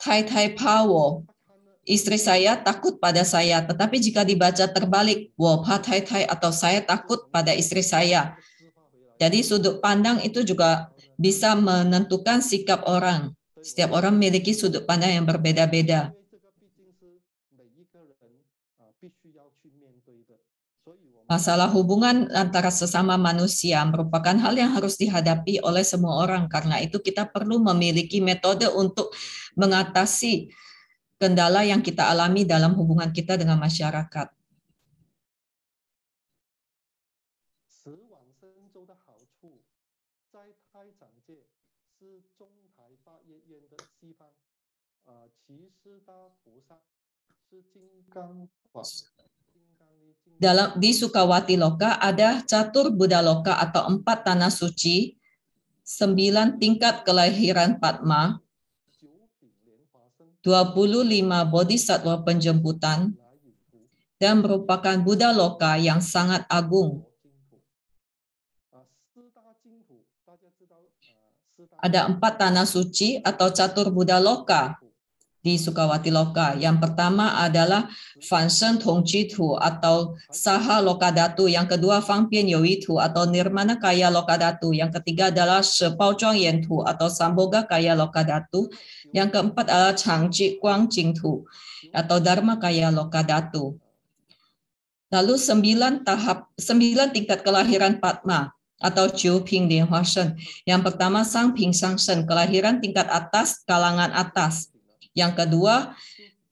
Tai Tai Pawo, istri saya takut pada saya, tetapi jika dibaca terbalik, wo pa tai tai atau saya takut pada istri saya. Jadi sudut pandang itu juga bisa menentukan sikap orang. Setiap orang memiliki sudut pandang yang berbeda-beda. Masalah hubungan antara sesama manusia merupakan hal yang harus dihadapi oleh semua orang. Karena itu kita perlu memiliki metode untuk mengatasi kendala yang kita alami dalam hubungan kita dengan masyarakat. Di Sukawati Loka ada Catur Buddha Loka atau 4 tanah suci, 9 tingkat kelahiran Padma, 25 bodhisatwa penjemputan, dan merupakan Buddha Loka yang sangat agung. Ada 4 tanah suci atau Catur Buddha Loka di Sukawati Loka. Yang pertama adalah Fan Shen Tong Ji Tu atau Saha Lokadatu, yang kedua Fang Bian You Yi Tu atau Nirmana Kaya Lokadatu, yang ketiga adalah Shi Bao Zhuang Yan Tu atau Samboga Kaya Lokadatu, yang keempat adalah Changji Guang Jing Tu atau Dharma Kaya Lokadatu. Lalu 9 tingkat kelahiran Padma atau Jiu Ping Lian Hua Shen. Yang pertama Sang Ping Sang Shen, kelahiran tingkat atas, kalangan atas. Yang kedua,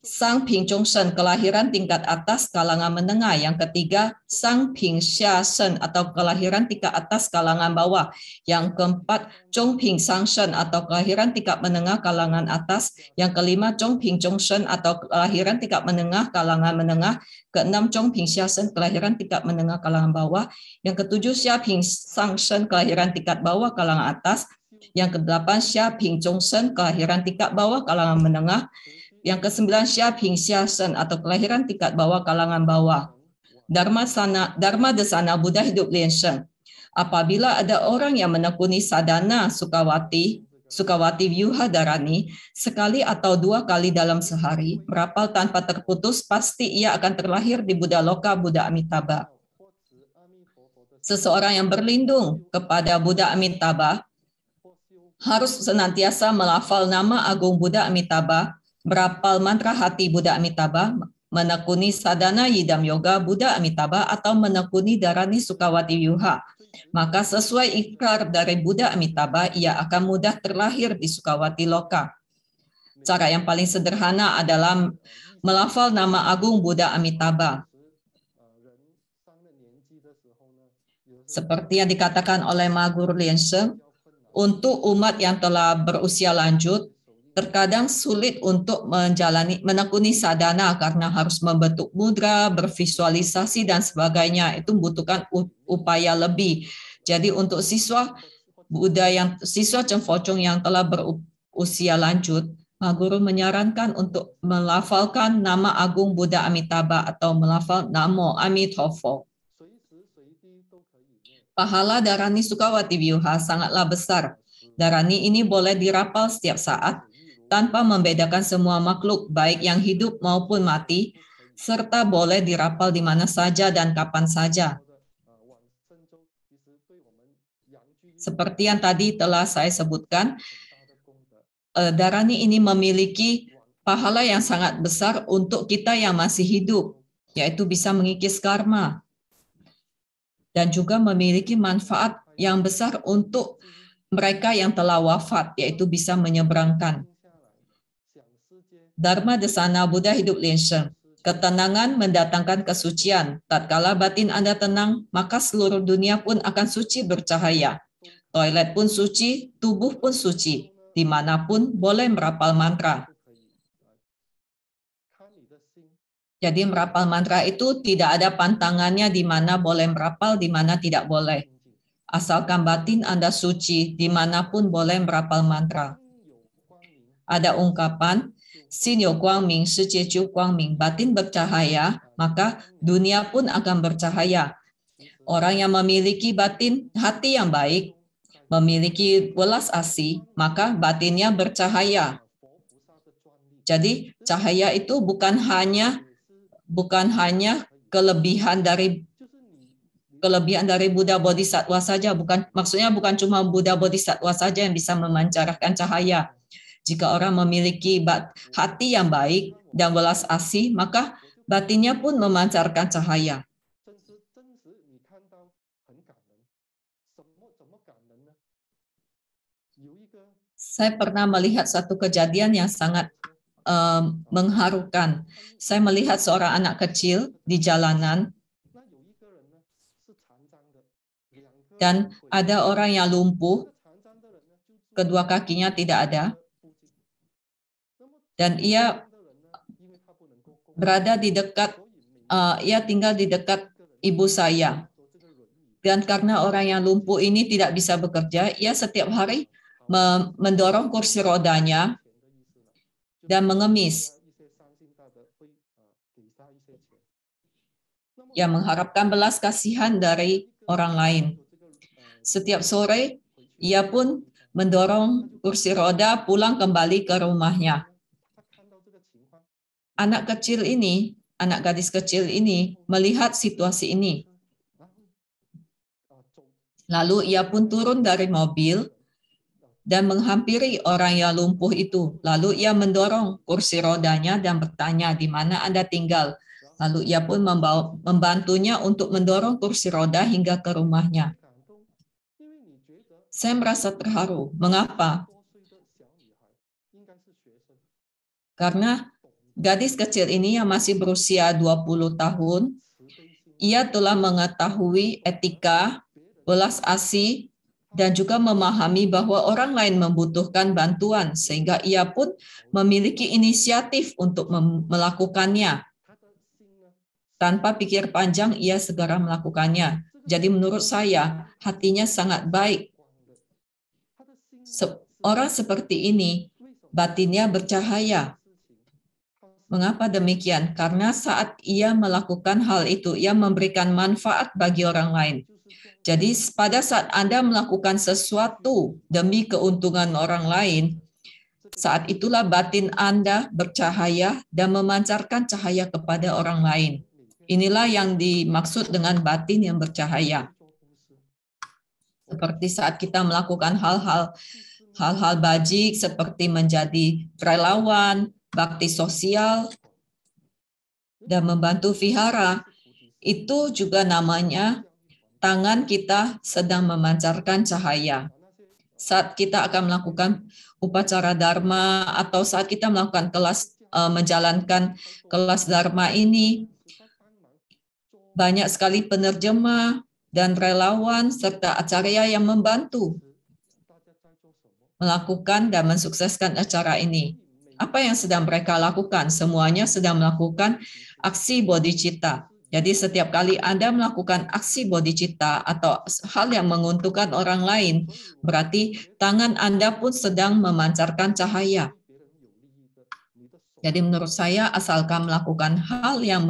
Sang Ping Zhong Shen, kelahiran tingkat atas, kalangan menengah. Yang ketiga, Sang Ping Xia Shen atau kelahiran tingkat atas, kalangan bawah. Yang keempat, Zhong Ping Sang Shen atau kelahiran tingkat menengah, kalangan atas. Yang kelima, Zhong Ping Zhong Shen atau kelahiran tingkat menengah, kalangan menengah. Keenam, Zhong Ping Xia Shen, kelahiran tingkat menengah, kalangan bawah. Yang ketujuh, Xia Ping Sang Shen, kelahiran tingkat bawah, kalangan atas. Yang kedelapan, Xia Ping Zhong Shen, kelahiran tingkat bawah, kalangan menengah. Yang kesembilan, Xia Ping Xia Shen atau kelahiran tingkat bawah, kalangan bawah. Dharma Desana Buddha Hidup Lian Sheng. Apabila ada orang yang menekuni sadhana Sukawati Vyuha Dharani sekali atau 2 kali dalam sehari, merapal tanpa terputus, pasti ia akan terlahir di Buddha Loka Buddha Amitabha. Seseorang yang berlindung kepada Buddha Amitabha harus senantiasa melafal nama agung Buddha Amitabha, berapal mantra hati Buddha Amitabha, menekuni sadhana Yidam Yoga Buddha Amitabha, atau menekuni Dharani Sukawati Vyuha. Maka sesuai ikrar dari Buddha Amitabha, ia akan mudah terlahir di Sukawati Loka. Cara yang paling sederhana adalah melafal nama agung Buddha Amitabha. Seperti yang dikatakan oleh Ma Guru Lian Sheng, untuk umat yang telah berusia lanjut, terkadang sulit untuk menekuni sadhana karena harus membentuk mudra, bervisualisasi, dan sebagainya. Itu membutuhkan upaya lebih. Jadi untuk siswa Cheng Fo Chung yang telah berusia lanjut, Ma Guru menyarankan untuk melafalkan nama agung Buddha Amitabha atau melafal Namo Amitofo. Pahala Dharani Sukawati Vyuha sangatlah besar. Dharani ini boleh dirapal setiap saat, tanpa membedakan semua makhluk, baik yang hidup maupun mati, serta boleh dirapal di mana saja dan kapan saja. Seperti yang tadi telah saya sebutkan, Dharani ini memiliki pahala yang sangat besar untuk kita yang masih hidup, yaitu bisa mengikis karma. Dan juga memiliki manfaat yang besar untuk mereka yang telah wafat, yaitu bisa menyeberangkan. Dharma Desana Buddha Hidup Lian Sheng. Ketenangan mendatangkan kesucian. Tatkala batin Anda tenang, maka seluruh dunia pun akan suci bercahaya. Toilet pun suci, tubuh pun suci. Dimanapun boleh merapal mantra. Jadi merapal mantra itu tidak ada pantangannya di mana boleh merapal, di mana tidak boleh. Asalkan batin Anda suci, dimanapun boleh merapal mantra. Ada ungkapan, Xin Yu Guang Ming, Shi Jie Ju Guang Ming, batin bercahaya, maka dunia pun akan bercahaya. Orang yang memiliki hati yang baik, memiliki welas asih, maka batinnya bercahaya. Jadi cahaya itu bukan hanya kelebihan dari Buddha Bodhisattva saja, maksudnya bukan cuma Buddha Bodhisattva saja yang bisa memancarkan cahaya. Jika orang memiliki hati yang baik dan welas asih, maka batinnya pun memancarkan cahaya. Saya pernah melihat satu kejadian yang sangat mengharukan. Saya melihat seorang anak kecil di jalanan dan ada orang yang lumpuh, kedua kakinya tidak ada, dan ia berada di dekat, ia tinggal di dekat ibu saya. Dan karena orang yang lumpuh ini tidak bisa bekerja, ia setiap hari mendorong kursi rodanya dan mengemis. Ia mengharapkan belas kasihan dari orang lain. Setiap sore, ia pun mendorong kursi roda pulang kembali ke rumahnya. Anak gadis kecil ini melihat situasi ini. Lalu ia pun turun dari mobil dan menghampiri orang yang lumpuh itu. Lalu ia mendorong kursi rodanya dan bertanya, "Di mana Anda tinggal?" Lalu ia pun membantunya untuk mendorong kursi roda hingga ke rumahnya. Saya merasa terharu. Mengapa? Karena gadis kecil ini yang masih berusia 20 tahun, ia telah mengetahui etika, belas asih, dan juga memahami bahwa orang lain membutuhkan bantuan, sehingga ia pun memiliki inisiatif untuk melakukannya. Tanpa pikir panjang, ia segera melakukannya. Jadi menurut saya, hatinya sangat baik. Orang seperti ini, batinnya bercahaya. Mengapa demikian? Karena saat ia melakukan hal itu, ia memberikan manfaat bagi orang lain. Jadi pada saat Anda melakukan sesuatu demi keuntungan orang lain, saat itulah batin Anda bercahaya dan memancarkan cahaya kepada orang lain. Inilah yang dimaksud dengan batin yang bercahaya. Seperti saat kita melakukan hal-hal bajik seperti menjadi relawan, bakti sosial, dan membantu vihara, itu juga namanya tangan kita sedang memancarkan cahaya. Saat kita akan melakukan upacara dharma atau saat kita melakukan menjalankan kelas dharma ini, banyak sekali penerjemah dan relawan serta acarya yang membantu melakukan dan mensukseskan acara ini. Apa yang sedang mereka lakukan? Semuanya sedang melakukan aksi bodhicitta. Jadi setiap kali Anda melakukan aksi bodhicitta atau hal yang menguntungkan orang lain, berarti tangan Anda pun sedang memancarkan cahaya. Jadi menurut saya, asalkan melakukan hal yang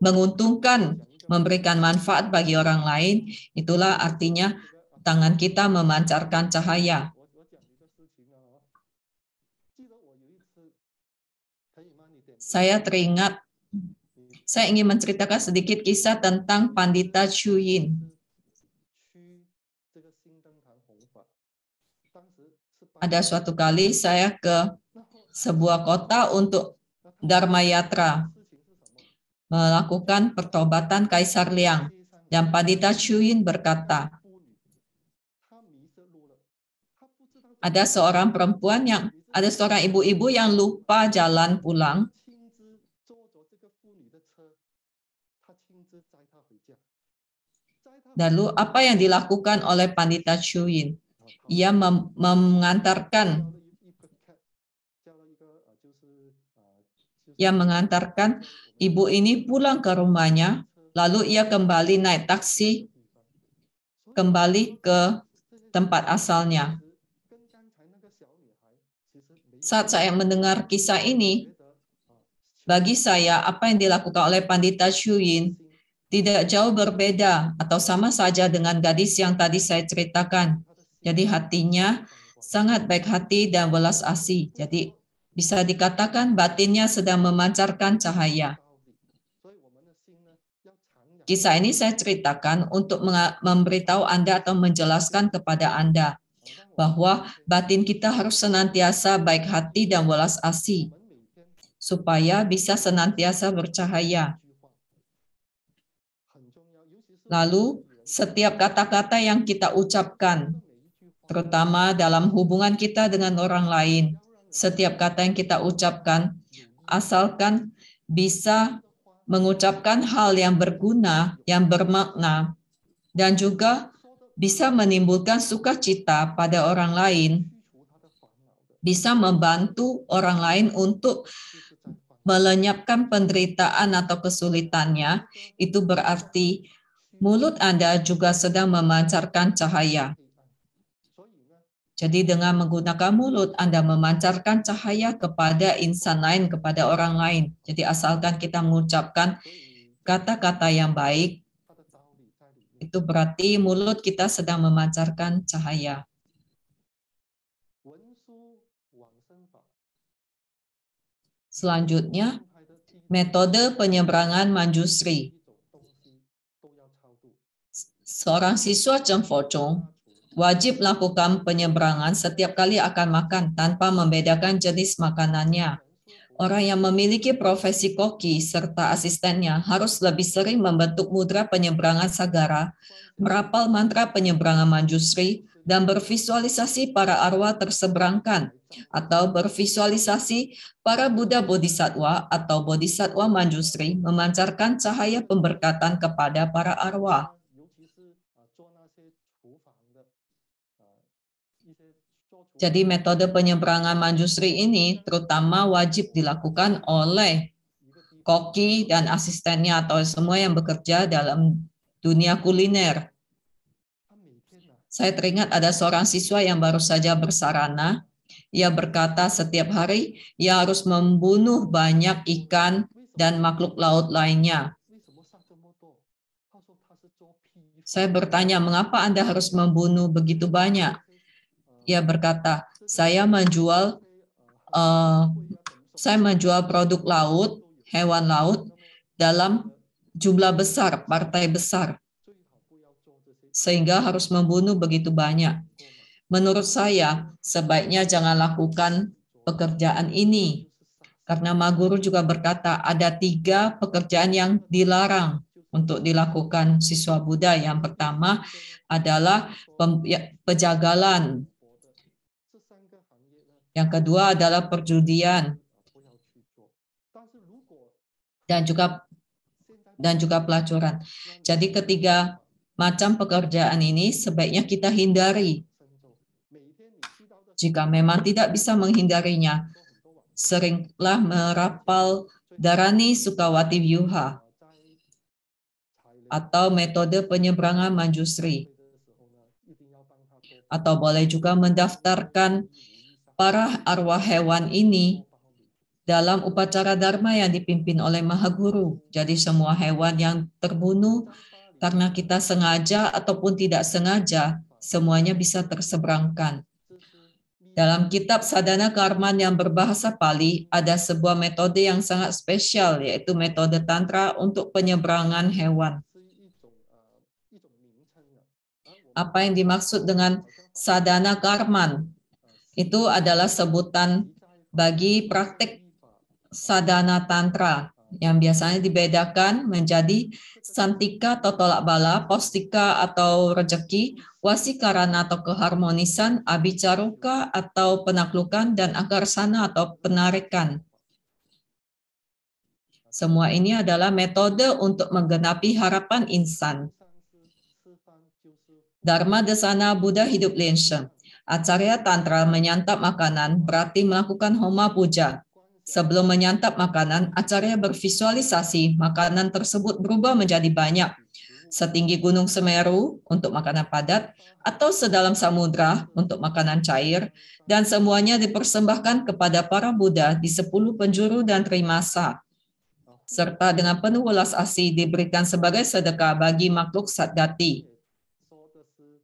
menguntungkan, memberikan manfaat bagi orang lain, itulah artinya tangan kita memancarkan cahaya. Saya teringat, saya ingin menceritakan sedikit kisah tentang Pandita Chu Yin. Ada suatu kali saya ke sebuah kota untuk Dharma Yatra, melakukan pertobatan Kaisar Liang. Dan Pandita Chu Yin berkata, ada seorang ibu-ibu yang lupa jalan pulang. Lalu apa yang dilakukan oleh Pandita Chu Yin? Ia mengantarkan ibu ini pulang ke rumahnya, lalu ia kembali naik taksi, kembali ke tempat asalnya. Saat saya mendengar kisah ini, bagi saya apa yang dilakukan oleh Pandita Chu Yin tidak jauh berbeda atau sama saja dengan gadis yang tadi saya ceritakan. Jadi hatinya sangat baik hati dan belas asih. Jadi bisa dikatakan batinnya sedang memancarkan cahaya. Kisah ini saya ceritakan untuk memberitahu Anda atau menjelaskan kepada Anda bahwa batin kita harus senantiasa baik hati dan belas asih supaya bisa senantiasa bercahaya. Lalu, setiap kata-kata yang kita ucapkan, terutama dalam hubungan kita dengan orang lain, setiap kata yang kita ucapkan asalkan bisa mengucapkan hal yang berguna, yang bermakna, dan juga bisa menimbulkan sukacita pada orang lain, bisa membantu orang lain untuk melenyapkan penderitaan atau kesulitannya, itu berarti mulut Anda juga sedang memancarkan cahaya. Jadi dengan menggunakan mulut, Anda memancarkan cahaya kepada insan lain, kepada orang lain. Jadi asalkan kita mengucapkan kata-kata yang baik, itu berarti mulut kita sedang memancarkan cahaya. Selanjutnya, metode penyeberangan Manjusri. Seorang siswa Cheng Fo Chung wajib melakukan penyeberangan setiap kali akan makan tanpa membedakan jenis makanannya. Orang yang memiliki profesi koki serta asistennya harus lebih sering membentuk mudra penyeberangan sagara, merapal mantra penyeberangan Manjusri, dan bervisualisasi para arwah terseberangkan, atau bervisualisasi para Buddha Bodhisattva atau Bodhisattva Manjusri memancarkan cahaya pemberkatan kepada para arwah. Jadi metode penyeberangan Manjusri ini terutama wajib dilakukan oleh koki dan asistennya atau semua yang bekerja dalam dunia kuliner. Saya teringat ada seorang siswa yang baru saja bersarana. Ia berkata setiap hari ia harus membunuh banyak ikan dan makhluk laut lainnya. Saya bertanya, mengapa Anda harus membunuh begitu banyak? Ia berkata, saya menjual produk laut, hewan laut dalam jumlah besar, partai besar, sehingga harus membunuh begitu banyak. Menurut saya, sebaiknya jangan lakukan pekerjaan ini, karena Ma Guru juga berkata ada 3 pekerjaan yang dilarang untuk dilakukan siswa Buddha. Yang pertama adalah pejagalan. Yang kedua adalah perjudian dan juga pelacuran. Jadi 3 macam pekerjaan ini sebaiknya kita hindari. Jika memang tidak bisa menghindarinya, seringlah merapal Dharani Sukawati Vyuha atau metode penyeberangan Manjusri. Atau boleh juga mendaftarkan para arwah hewan ini dalam upacara dharma yang dipimpin oleh Maha Guru. Jadi semua hewan yang terbunuh karena kita sengaja ataupun tidak sengaja, semuanya bisa terseberangkan. Dalam kitab Sadhana Karman yang berbahasa Pali, ada sebuah metode yang sangat spesial, yaitu metode Tantra untuk penyeberangan hewan. Apa yang dimaksud dengan Sadhana Karman? Itu adalah sebutan bagi praktik sadhana tantra yang biasanya dibedakan menjadi santika atau tolak bala, postika atau rejeki, wasikarana atau keharmonisan, abicaruka atau penaklukan, dan akarsana atau penarikan. Semua ini adalah metode untuk menggenapi harapan insan. Dharma Desana Buddha hidup lenseng. Acarya Tantra menyantap makanan berarti melakukan homa puja. Sebelum menyantap makanan, acarya bervisualisasi makanan tersebut berubah menjadi banyak, setinggi Gunung Semeru untuk makanan padat, atau sedalam samudra untuk makanan cair, dan semuanya dipersembahkan kepada para Buddha di 10 penjuru dan trimasa, serta dengan penuh welas asih diberikan sebagai sedekah bagi makhluk satgati.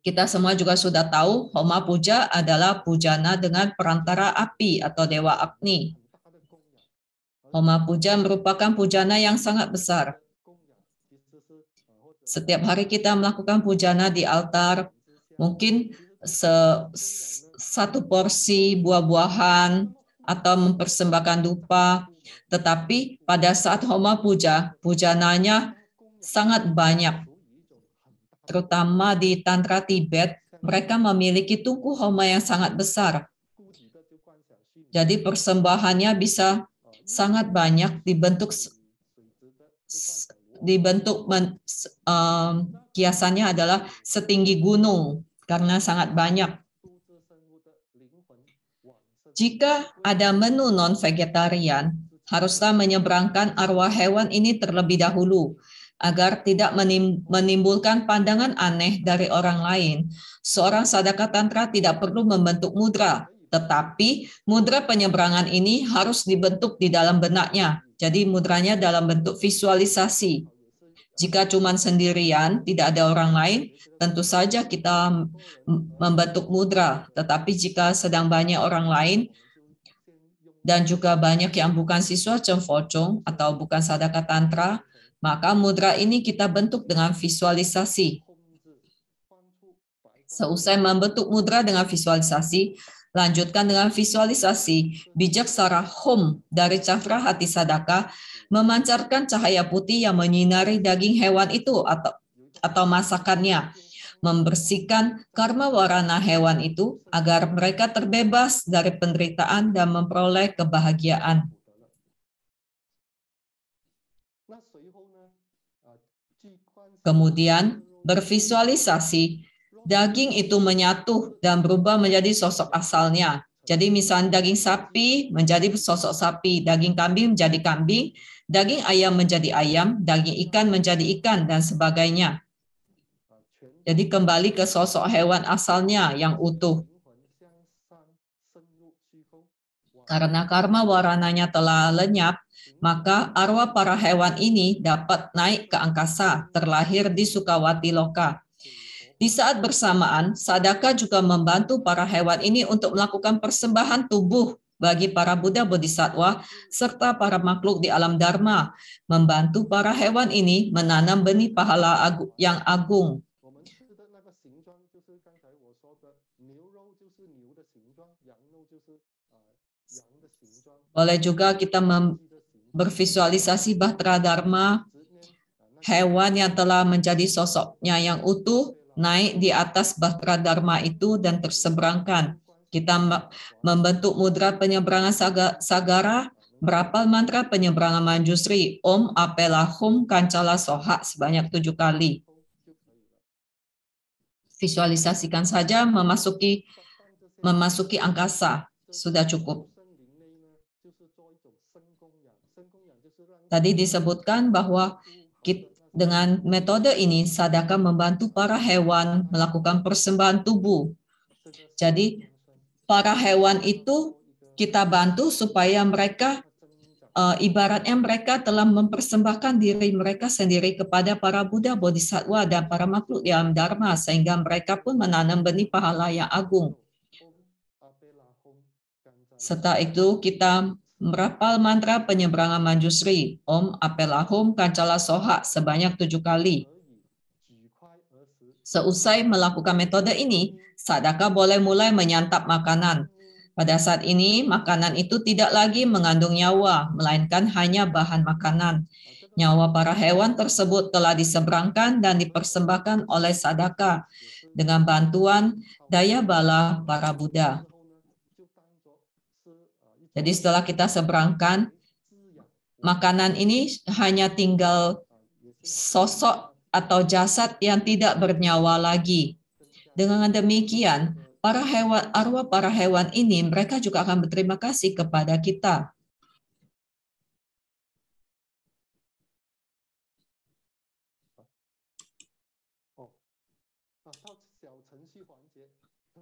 Kita semua juga sudah tahu homa puja adalah pujana dengan perantara api atau Dewa Agni. Homa puja merupakan pujana yang sangat besar. Setiap hari kita melakukan pujana di altar, mungkin 1 porsi buah-buahan atau mempersembahkan dupa, tetapi pada saat homa puja, pujananya sangat banyak. Terutama di Tantra Tibet, mereka memiliki tungku homa yang sangat besar. Jadi persembahannya bisa sangat banyak kiasannya adalah setinggi gunung karena sangat banyak. Jika ada menu non-vegetarian, haruslah menyeberangkan arwah hewan ini terlebih dahulu agar tidak menimbulkan pandangan aneh dari orang lain. Seorang sadaka tantra tidak perlu membentuk mudra, tetapi mudra penyeberangan ini harus dibentuk di dalam benaknya. Jadi mudranya dalam bentuk visualisasi. Jika cuma sendirian, tidak ada orang lain, tentu saja kita membentuk mudra. Tetapi jika sedang banyak orang lain, dan juga banyak yang bukan siswa Cemfocong atau bukan sadaka tantra, maka mudra ini kita bentuk dengan visualisasi. Seusai membentuk mudra dengan visualisasi, lanjutkan dengan visualisasi bijaksara Hum dari cakra hati sadaka memancarkan cahaya putih yang menyinari daging hewan itu atau masakannya, membersihkan karma warana hewan itu agar mereka terbebas dari penderitaan dan memperoleh kebahagiaan. Kemudian bervisualisasi daging itu menyatu dan berubah menjadi sosok asalnya. Jadi misalnya daging sapi menjadi sosok sapi, daging kambing menjadi kambing, daging ayam menjadi ayam, daging ikan menjadi ikan, dan sebagainya. Jadi kembali ke sosok hewan asalnya yang utuh. Karena karma warananya telah lenyap, maka arwah para hewan ini dapat naik ke angkasa, terlahir di Sukawati Loka. Di saat bersamaan, sadaka juga membantu para hewan ini untuk melakukan persembahan tubuh bagi para Buddha Bodhisattva serta para makhluk di alam Dharma, membantu para hewan ini menanam benih pahala yang agung. Boleh juga kita bervisualisasi Bahtera Dharma, hewan yang telah menjadi sosoknya yang utuh, naik di atas Bahtera Dharma itu dan terseberangkan. Kita membentuk mudra penyeberangan sagara, berapal mantra penyeberangan Manjusri, Om Apela Hum Kancala Soha sebanyak 7 kali. Visualisasikan saja memasuki angkasa, sudah cukup. Tadi disebutkan bahwa dengan metode ini sadaka membantu para hewan melakukan persembahan tubuh. Jadi para hewan itu kita bantu supaya mereka ibaratnya mereka telah mempersembahkan diri mereka sendiri kepada para Buddha, Bodhisattva, dan para makhluk di alam Dharma, sehingga mereka pun menanam benih pahala yang agung. Setelah itu kita merapal mantra penyeberangan Manjusri, Om Apela Hum Kancala Soha sebanyak 7 kali. Seusai melakukan metode ini, sadaka boleh mulai menyantap makanan. Pada saat ini, makanan itu tidak lagi mengandung nyawa, melainkan hanya bahan makanan. Nyawa para hewan tersebut telah diseberangkan dan dipersembahkan oleh sadaka dengan bantuan daya bala para Buddha. Jadi setelah kita seberangkan, makanan ini hanya tinggal sosok atau jasad yang tidak bernyawa lagi. Dengan demikian, arwah para hewan ini, mereka juga akan berterima kasih kepada kita.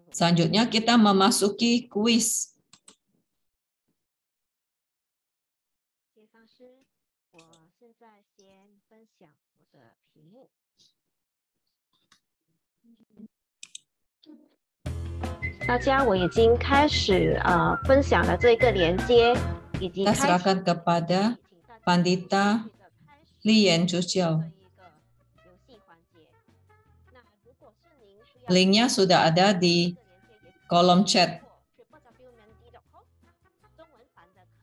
Selanjutnya kita memasuki kuis. Kita serahkan kepada Pandita Lian Chujiao. Linknya sudah ada di kolom chat.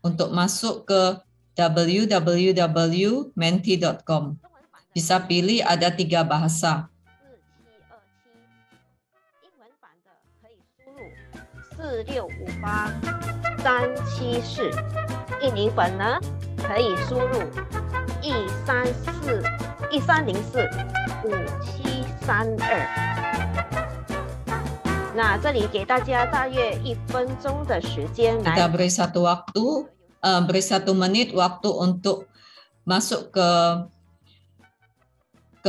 Untuk masuk ke www.menti.com. Bisa pilih ada 3 bahasa. 4658 374印尼粉呢，可以输入13045732。那这里给大家大约1分钟的时间 Kita 来。 beri satu menit waktu untuk masuk ke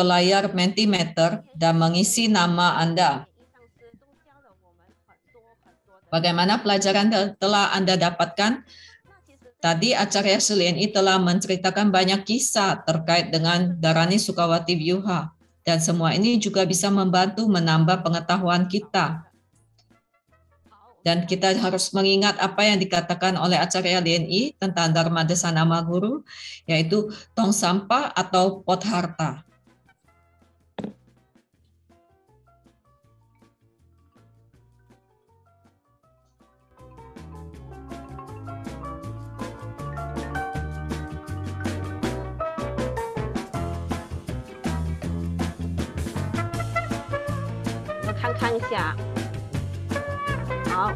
layar Mentimeter dan mengisi nama Anda. Bagaimana pelajaran telah Anda dapatkan? Tadi acara SLNI telah menceritakan banyak kisah terkait dengan Dharani Sukawati Vyuha. Dan semua ini juga bisa membantu menambah pengetahuan kita. Dan kita harus mengingat apa yang dikatakan oleh Acarya LNI tentang Dharma Desana Guru, yaitu tong sampah atau pot harta.看一下，好，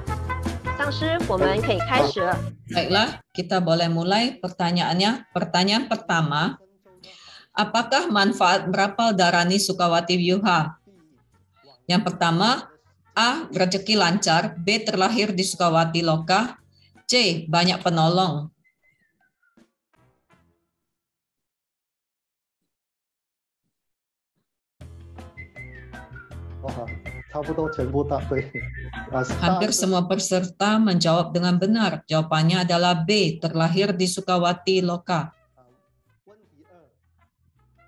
上师，我们可以开始了。 Baiklah, kita boleh mulai pertanyaannya. Pertanyaan pertama, apakah manfaat merapal Dharani Sukawati Vyuha? Yang pertama, A. Rezeki lancar, B. Terlahir di Sukawati Loka, C. Banyak penolong. Wah, 差不多全部答对。Hampir semua peserta menjawab dengan benar. Jawabannya adalah B. Terlahir di Sukawati Loka. 问题二，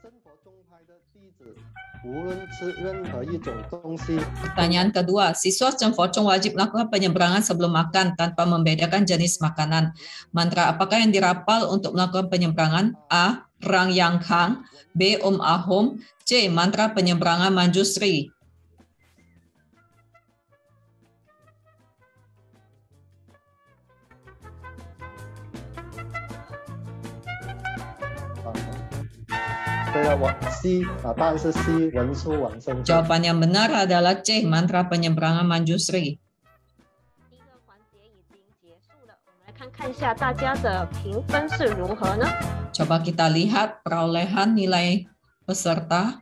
真佛宗派的弟子无论吃任何一种东西， Pertanyaan kedua, siswa Cemfocong wajib melakukan penyeberangan sebelum makan tanpa membedakan jenis makanan. Mantra apakah yang dirapal untuk melakukan penyeberangan? A. Rang Yang Hang, B. Om Ahom, C. Mantra penyeberangan Manjusri. C 答案是 C 文殊往生咒。 Jawaban yang benar adalah C. Mantra penyeberangan Manjusri. 第一个环节已经结束了，我们来看一下大家的评分是如何呢？ Coba kita lihat perolehan nilai peserta.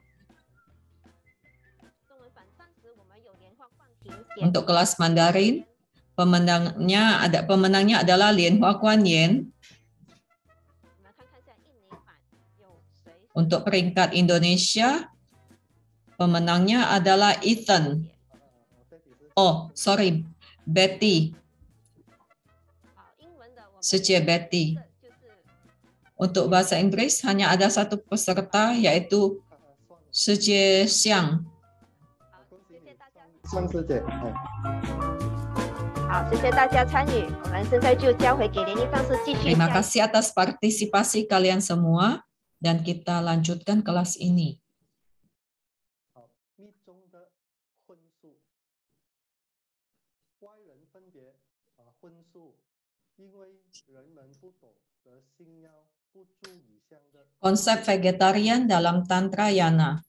中文版暂时我们有莲花冠廷点 Untuk kelas Mandarin, pemenangnya adalah Lien Hua Kuan Yen. 我们看一下印尼版有谁？ Untuk peringkat Indonesia, pemenangnya adalah Ethan. Oh, sorry, Betty. 好，英文的我们 Suci Betty. 这就是 Untuk bahasa Inggris hanya ada satu peserta, yaitu Suci Xiang. 好，谢谢大家。上师姐，好，谢谢大家参与，我们现在就交回给莲妮上师继续 Terima 教。 kasih atas partisipasi kalian semua, dan kita lanjutkan kelas ini. 好，密宗的荤素，外人分别荤素，因为人们不懂得心要不住以相的 Konsep vegetarian dalam Tantra Yana.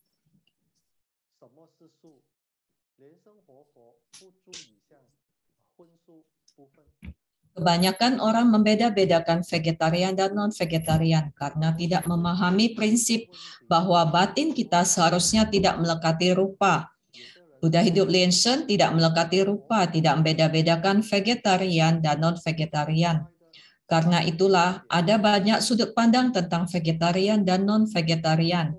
什么是素，莲生活佛不住以相，荤素不分。 Kebanyakan orang membeda-bedakan vegetarian dan non-vegetarian karena tidak memahami prinsip bahwa batin kita seharusnya tidak melekati rupa. Buddha hidup Lien Shen tidak melekati rupa, tidak membeda-bedakan vegetarian dan non-vegetarian. Karena itulah ada banyak sudut pandang tentang vegetarian dan non-vegetarian.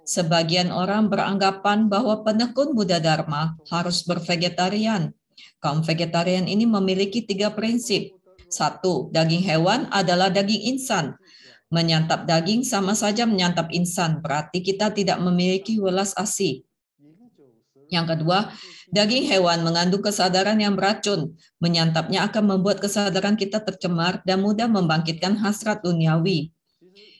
Sebagian orang beranggapan bahwa penekun Buddha Dharma harus bervegetarian. Kaum vegetarian ini memiliki 3 prinsip. 1. Daging hewan adalah daging insan. Menyantap daging sama saja menyantap insan, berarti kita tidak memiliki welas asih. Yang kedua, daging hewan mengandung kesadaran yang beracun. Menyantapnya akan membuat kesadaran kita tercemar dan mudah membangkitkan hasrat duniawi.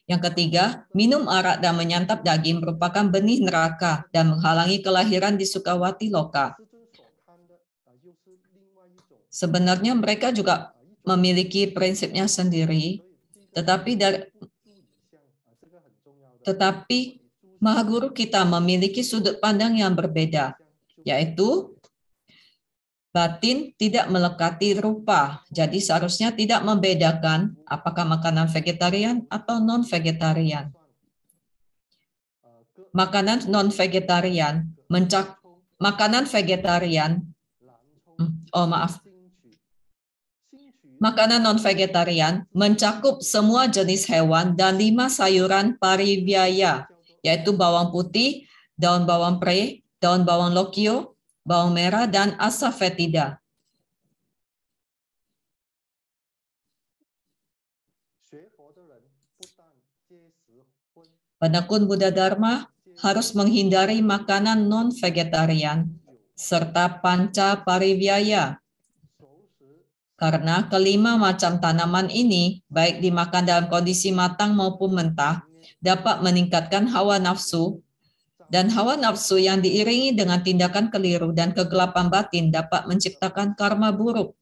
Yang ketiga, minum arak dan menyantap daging merupakan benih neraka dan menghalangi kelahiran di Sukawati Loka. Sebenarnya mereka juga memiliki prinsipnya sendiri, tetapi Mahaguru kita memiliki sudut pandang yang berbeda, yaitu Batin tidak melekati rupa, jadi seharusnya tidak membedakan apakah makanan vegetarian atau non-vegetarian. Makanan non-vegetarian makanan vegetarian, makanan non-vegetarian mencakup semua jenis hewan dan 5 sayuran parivyaya, yaitu bawang putih, daun bawang pre, daun bawang lokio, bawang merah, dan asafoetida. Penekun Buddha Dharma harus menghindari makanan non-vegetarian serta panca parivyaya. Karena kelima macam tanaman ini, baik dimakan dalam kondisi matang maupun mentah, dapat meningkatkan hawa nafsu, dan hawa nafsu yang diiringi dengan tindakan keliru dan kegelapan batin dapat menciptakan karma buruk.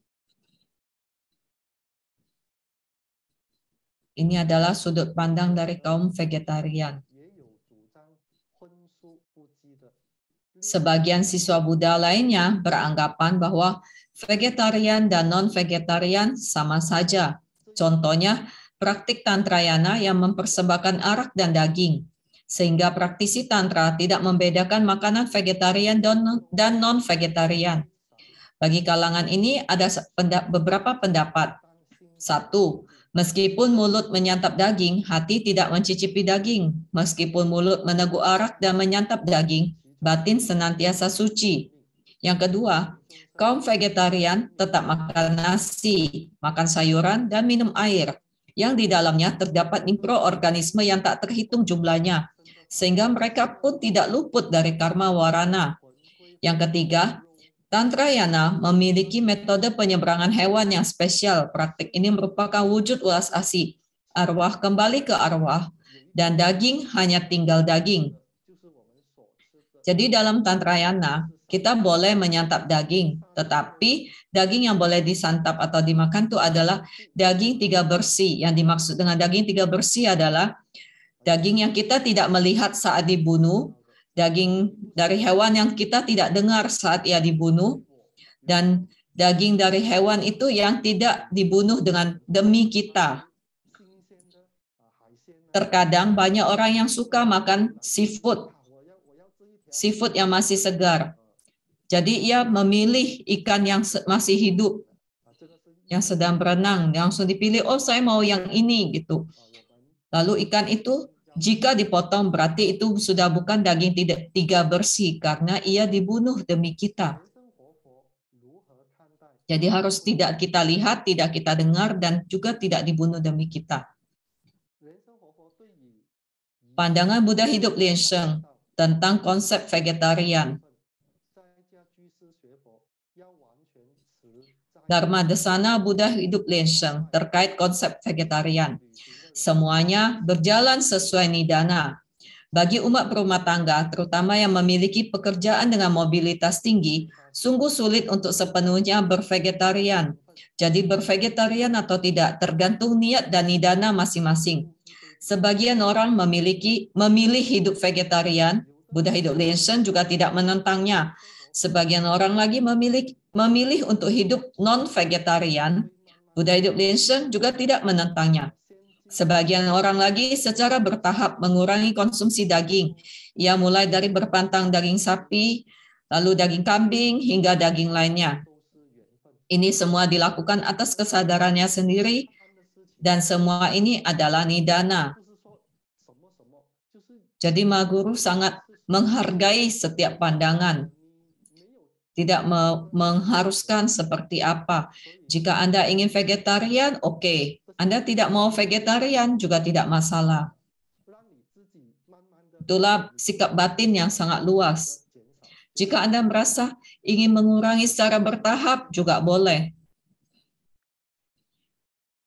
Ini adalah sudut pandang dari kaum vegetarian. Sebagian siswa Buddha lainnya beranggapan bahwa vegetarian dan non-vegetarian sama saja. Contohnya, praktik tantrayana yang mempersembahkan arak dan daging. Sehingga praktisi tantra tidak membedakan makanan vegetarian dan non-vegetarian. Bagi kalangan ini ada beberapa pendapat. 1. Meskipun mulut menyantap daging, hati tidak mencicipi daging. Meskipun mulut meneguk arak dan menyantap daging, batin senantiasa suci. Yang kedua, kaum vegetarian tetap makan nasi, makan sayuran, dan minum air, yang di dalamnya terdapat mikroorganisme yang tak terhitung jumlahnya, sehingga mereka pun tidak luput dari karma warana. Yang ketiga, Tantrayana memiliki metode penyeberangan hewan yang spesial. Praktik ini merupakan wujud welas asih. Arwah kembali ke arwah, dan daging hanya tinggal daging. Jadi dalam Tantrayana, kita boleh menyantap daging, tetapi daging yang boleh disantap atau dimakan itu adalah daging 3 bersih. Yang dimaksud dengan daging 3 bersih adalah daging yang kita tidak melihat saat dibunuh, daging dari hewan yang kita tidak dengar saat ia dibunuh, dan daging dari hewan itu yang tidak dibunuh demi kita. Terkadang banyak orang yang suka makan seafood yang masih segar. Jadi ia memilih ikan yang masih hidup, yang sedang berenang, langsung dipilih, oh saya mau yang ini gitu. Lalu ikan itu jika dipotong berarti itu sudah bukan daging 3 bersih karena ia dibunuh demi kita. Jadi harus tidak kita lihat, tidak kita dengar, dan juga tidak dibunuh demi kita. Pandangan Buddha hidup Liansheng tentang konsep vegetarian. Dharma Desana Buddha hidup Liansheng terkait konsep vegetarian. Semuanya berjalan sesuai nidana. Bagi umat berumah tangga, terutama yang memiliki pekerjaan dengan mobilitas tinggi, sungguh sulit untuk sepenuhnya bervegetarian. Jadi bervegetarian atau tidak tergantung niat dan nidana masing-masing. Sebagian orang memilih hidup vegetarian, Buddha hidup Liansheng juga tidak menentangnya. Sebagian orang lagi memilih untuk hidup non-vegetarian, Buddha hidup Liansheng juga tidak menentangnya. Sebagian orang lagi secara bertahap mengurangi konsumsi daging. Ia mulai dari berpantang daging sapi, lalu daging kambing, hingga daging lainnya. Ini semua dilakukan atas kesadarannya sendiri, dan semua ini adalah nidana. Jadi Mahaguru sangat menghargai setiap pandangan. Tidak mengharuskan seperti apa. Jika Anda ingin vegetarian, oke. Anda tidak mau vegetarian juga tidak masalah. Itulah sikap batin yang sangat luas. Jika Anda merasa ingin mengurangi secara bertahap juga boleh.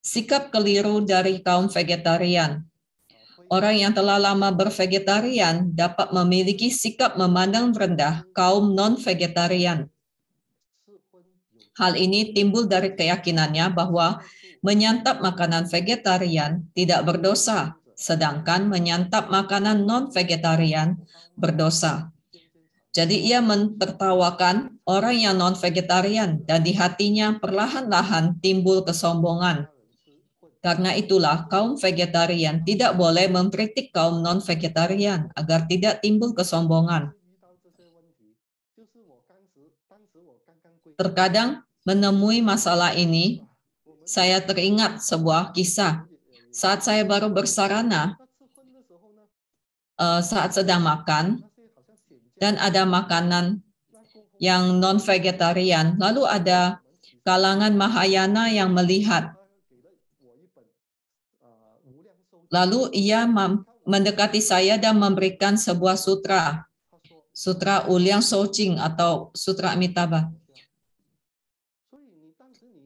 Sikap keliru dari kaum vegetarian. Orang yang telah lama bervegetarian dapat memiliki sikap memandang rendah kaum non-vegetarian. Hal ini timbul dari keyakinannya bahwa menyantap makanan vegetarian tidak berdosa, sedangkan menyantap makanan non-vegetarian berdosa. Jadi ia mentertawakan orang yang non-vegetarian dan di hatinya perlahan-lahan timbul kesombongan. Karena itulah kaum vegetarian tidak boleh mengkritik kaum non-vegetarian agar tidak timbul kesombongan. Terkadang menemui masalah ini, saya teringat sebuah kisah. Saat saya baru bersarana, saat sedang makan, dan ada makanan yang non-vegetarian, lalu ada kalangan Mahayana yang melihat. Lalu ia mendekati saya dan memberikan sebuah sutra. Sutra Uliang Shouching atau Sutra Amitabha.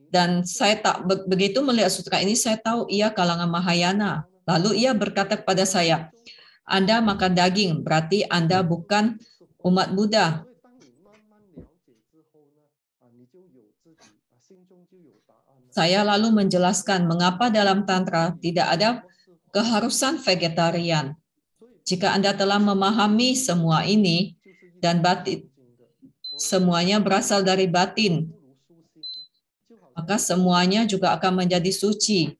Dan saya tak begitu melihat sutra ini, saya tahu ia kalangan Mahayana. Lalu ia berkata kepada saya, Anda makan daging, berarti Anda bukan umat Buddha. Saya lalu menjelaskan mengapa dalam Tantra tidak ada keharusan vegetarian. Jika Anda telah memahami semua ini, dan batin, semuanya berasal dari batin, maka semuanya juga akan menjadi suci.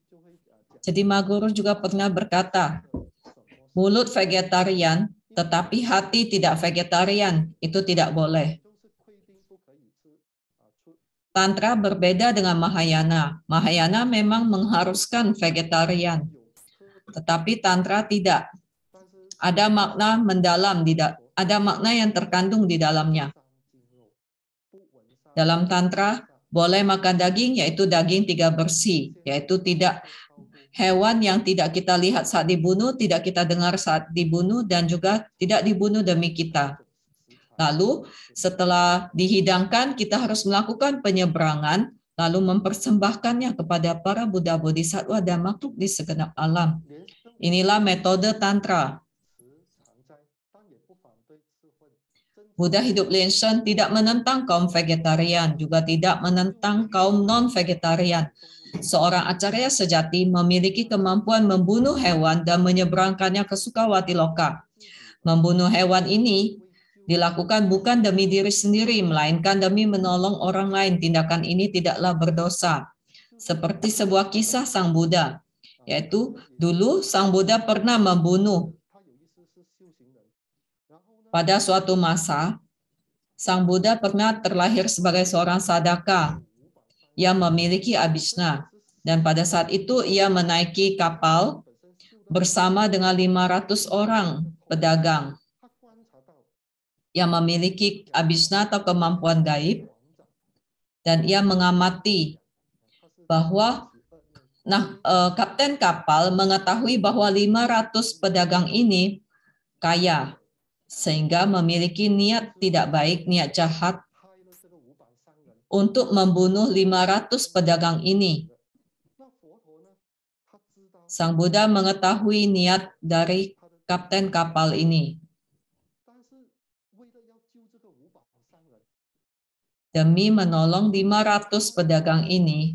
Jadi Maguru juga pernah berkata, mulut vegetarian, tetapi hati tidak vegetarian, itu tidak boleh. Tantra berbeda dengan Mahayana. Mahayana memang mengharuskan vegetarian, tetapi Tantra tidak. Ada makna mendalam, ada makna yang terkandung di dalamnya. Dalam Tantra, boleh makan daging, yaitu daging tiga bersih, yaitu tidak hewan yang tidak kita lihat saat dibunuh, tidak kita dengar saat dibunuh, dan juga tidak dibunuh demi kita. Lalu setelah dihidangkan, kita harus melakukan penyeberangan, lalu mempersembahkannya kepada para Buddha Bodhisattva dan makhluk di segenap alam. Inilah metode Tantra. Buddha hidup Lenshan tidak menentang kaum vegetarian, juga tidak menentang kaum non-vegetarian. Seorang acarya sejati memiliki kemampuan membunuh hewan dan menyeberangkannya ke Sukawati Loka. Membunuh hewan ini dilakukan bukan demi diri sendiri, melainkan demi menolong orang lain. Tindakan ini tidaklah berdosa. Seperti sebuah kisah Sang Buddha, yaitu dulu Sang Buddha pernah membunuh. Pada suatu masa, Sang Buddha pernah terlahir sebagai seorang sadaka yang memiliki abhisna. Dan pada saat itu ia menaiki kapal bersama dengan 500 orang pedagang yang memiliki abhisna atau kemampuan gaib. Dan ia mengamati bahwa kapten kapal mengetahui bahwa 500 pedagang ini kaya, sehingga memiliki niat tidak baik, niat jahat untuk membunuh 500 pedagang ini. Sang Buddha mengetahui niat dari kapten kapal ini. Demi menolong 500 pedagang ini,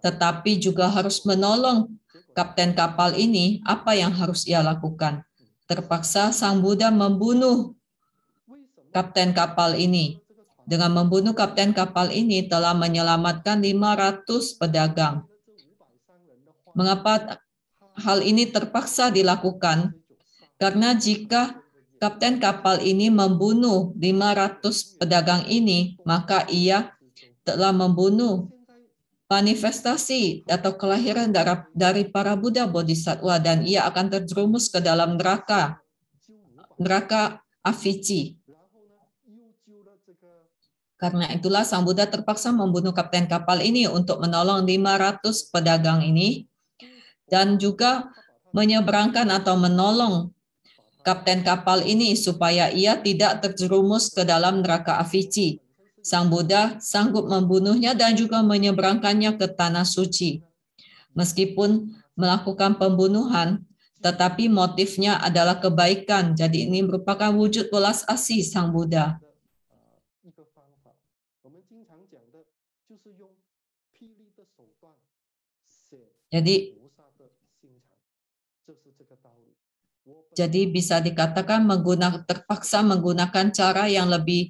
tetapi juga harus menolong kapten kapal ini, apa yang harus ia lakukan? Terpaksa Sang Buddha membunuh kapten kapal ini. Dengan membunuh kapten kapal ini telah menyelamatkan 500 pedagang. Mengapa hal ini terpaksa dilakukan? Karena jika kapten kapal ini membunuh 500 pedagang ini, maka ia telah membunuh manifestasi atau kelahiran dari para Buddha Bodhisattva, dan ia akan terjerumus ke dalam neraka Avici. Karena itulah Sang Buddha terpaksa membunuh kapten kapal ini untuk menolong 500 pedagang ini, dan juga menyeberangkan atau menolong kapten kapal ini supaya ia tidak terjerumus ke dalam neraka Avici. Sang Buddha sanggup membunuhnya dan juga menyeberangkannya ke tanah suci. Meskipun melakukan pembunuhan, tetapi motifnya adalah kebaikan. Jadi ini merupakan wujud welas asih Sang Buddha. Jadi Jadi bisa dikatakan terpaksa menggunakan cara yang lebih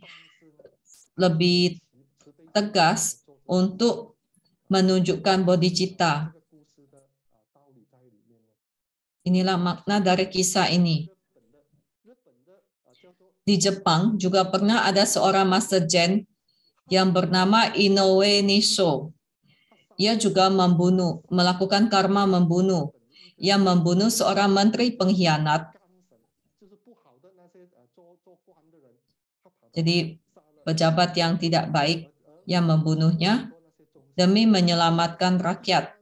tegas untuk menunjukkan bodhicitta. Inilah makna dari kisah ini. Di Jepang juga pernah ada seorang Master Zen yang bernama Inoue Nisho. Ia juga melakukan karma membunuh. Ia membunuh seorang menteri pengkhianat. Jadi pejabat yang tidak baik yang membunuhnya demi menyelamatkan rakyat.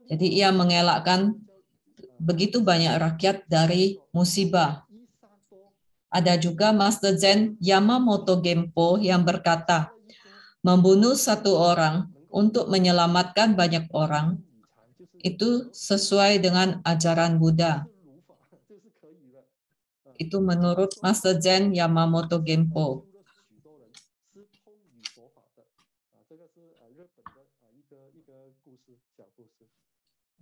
Jadi ia mengelakkan begitu banyak rakyat dari musibah. Ada juga Master Zen Yamamoto Genpo yang berkata, membunuh satu orang untuk menyelamatkan banyak orang itu sesuai dengan ajaran Buddha. Itu menurut Master Zen Yamamoto Genpo.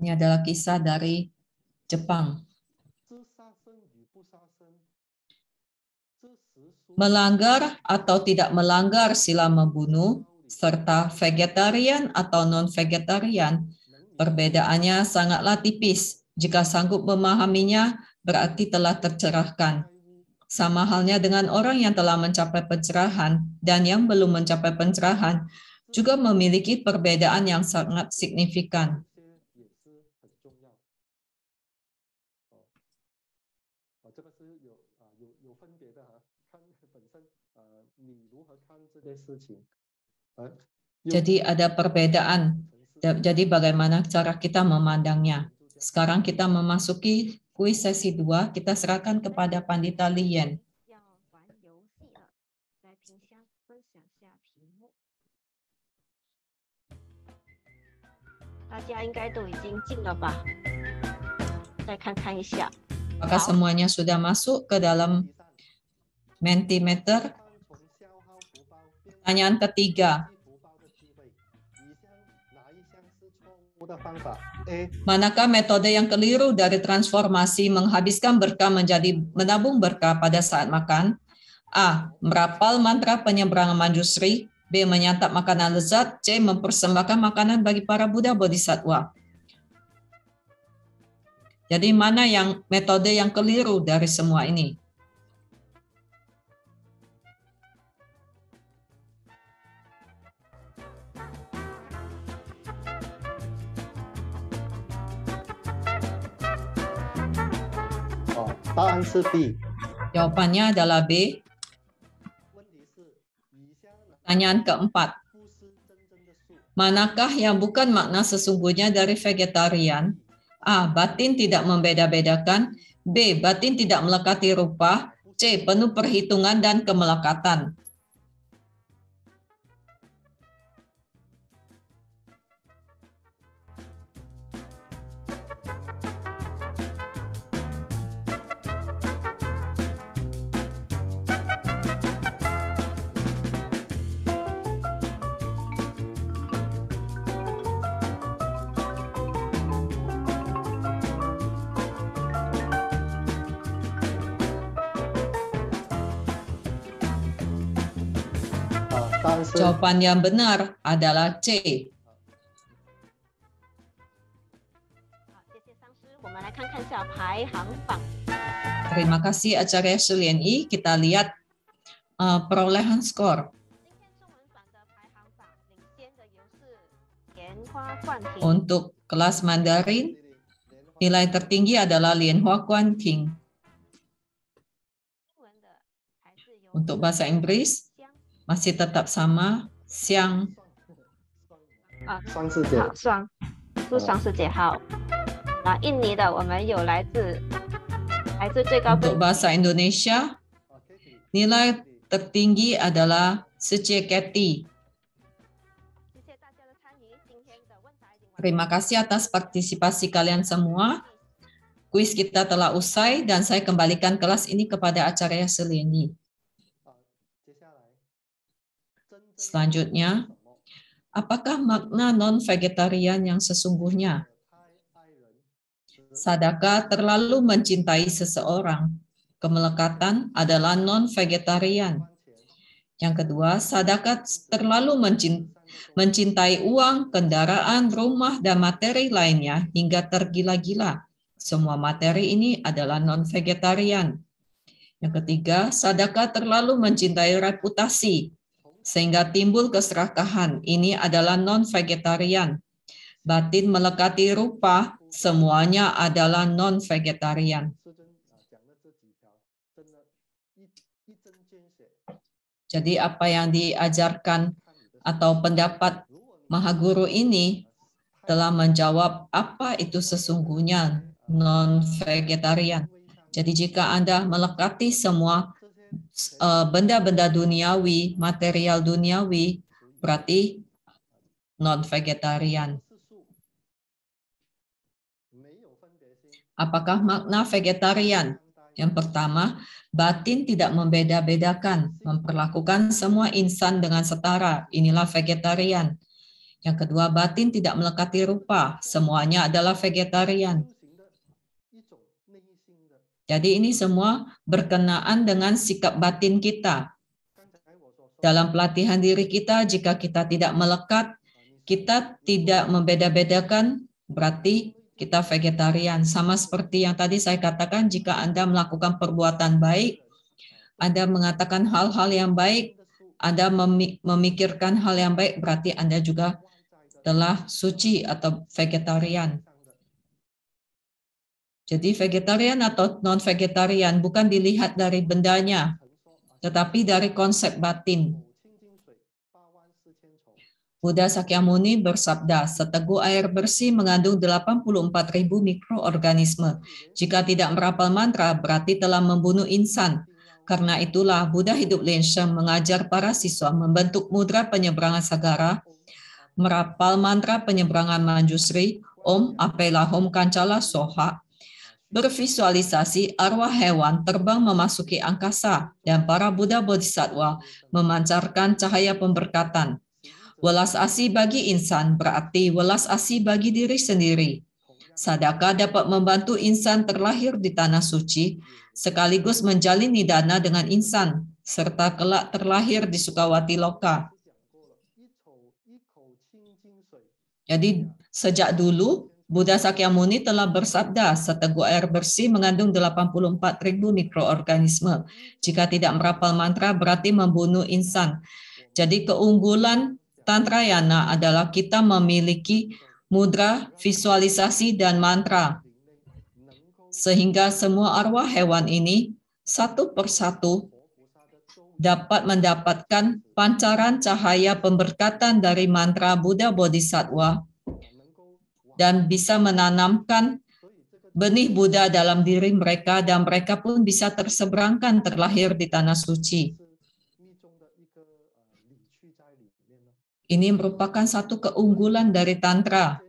Ini adalah kisah dari Jepang. Melanggar atau tidak melanggar sila membunuh, serta vegetarian atau non-vegetarian, perbedaannya sangatlah tipis. Jika sanggup memahaminya, berarti telah tercerahkan. Sama halnya dengan orang yang telah mencapai pencerahan dan yang belum mencapai pencerahan, juga memiliki perbedaan yang sangat signifikan. Jadi ada perbedaan. Jadi bagaimana cara kita memandangnya. Sekarang kita memasuki kuis sesi 2, kita serahkan kepada Pandita Lien. Apakah semuanya sudah masuk ke dalam Mentimeter? Pertanyaan ketiga. Manakah metode yang keliru dari transformasi menghabiskan berkah menjadi menabung berkah pada saat makan? A. Merapal mantra penyeberangan manjusri. B. Menyantap makanan lezat. C. Mempersembahkan makanan bagi para Buddha Bodhisattva. Jadi mana yang metode yang keliru dari semua ini? Jawabannya adalah B. Pertanyaan keempat. Manakah yang bukan makna sesungguhnya dari vegetarian? A. Batin tidak membeda-bedakan. B. Batin tidak melekati rupa. C. Penuh perhitungan dan kemelekatan. Jawaban yang benar adalah C. Terima kasih Acarya Suliani. Kita lihat perolehan skor. Untuk kelas Mandarin, nilai tertinggi adalah Lianhua Guanting. Untuk bahasa Inggris, masih tetap sama, Xiang. Untuk bahasa Indonesia, nilai tertinggi adalah Sejie Keti. Terima kasih atas partisipasi kalian semua. Kuis kita telah usai dan saya kembalikan kelas ini kepada Acarya Suliani. Selanjutnya, apakah makna non-vegetarian yang sesungguhnya? Sadaka terlalu mencintai seseorang. Kemelekatan adalah non-vegetarian. Yang kedua, sadaka terlalu mencintai uang, kendaraan, rumah, dan materi lainnya hingga tergila-gila. Semua materi ini adalah non-vegetarian. Yang ketiga, sadaka terlalu mencintai reputasi sehingga timbul keserakahan. Ini adalah non-vegetarian. Batin melekati rupa, semuanya adalah non-vegetarian. Jadi apa yang diajarkan atau pendapat Mahaguru ini telah menjawab apa itu sesungguhnya non-vegetarian. Jadi jika Anda melekati semua benda-benda duniawi, material duniawi, berarti non-vegetarian. Apakah makna vegetarian? Yang pertama, batin tidak membeda-bedakan, memperlakukan semua insan dengan setara. Inilah vegetarian. Yang kedua, batin tidak melekati rupa, semuanya adalah vegetarian. Jadi ini semua berkenaan dengan sikap batin kita. Dalam pelatihan diri kita, jika kita tidak melekat, kita tidak membeda-bedakan, berarti kita vegetarian. Sama seperti yang tadi saya katakan, jika Anda melakukan perbuatan baik, Anda mengatakan hal-hal yang baik, Anda memikirkan hal yang baik, berarti Anda juga telah suci atau vegetarian. Jadi vegetarian atau non-vegetarian bukan dilihat dari bendanya, tetapi dari konsep batin. Buddha Sakyamuni bersabda, seteguk air bersih mengandung 84.000 mikroorganisme. Jika tidak merapal mantra, berarti telah membunuh insan. Karena itulah Buddha Hidup Lenshem mengajar para siswa membentuk mudra penyeberangan sagara, merapal mantra penyeberangan manjusri, Om Apelahom Kancala Soha, bervisualisasi arwah hewan terbang memasuki angkasa, dan para Buddha Bodhisattva memancarkan cahaya pemberkatan. Welas asih bagi insan berarti welas asih bagi diri sendiri. Sadaka dapat membantu insan terlahir di tanah suci, sekaligus menjalin nidana dengan insan, serta kelak terlahir di Sukawati Loka. Jadi sejak dulu, Buddha Sakyamuni telah bersabda, seteguk air bersih mengandung 84.000 mikroorganisme. Jika tidak merapal mantra berarti membunuh insan. Jadi keunggulan Tantrayana adalah kita memiliki mudra, visualisasi, dan mantra. Sehingga semua arwah hewan ini satu persatu dapat mendapatkan pancaran cahaya pemberkatan dari mantra Buddha Bodhisattva dan bisa menanamkan benih Buddha dalam diri mereka dan mereka pun bisa terseberangkan terlahir di tanah suci. Ini merupakan satu keunggulan dari Tantra.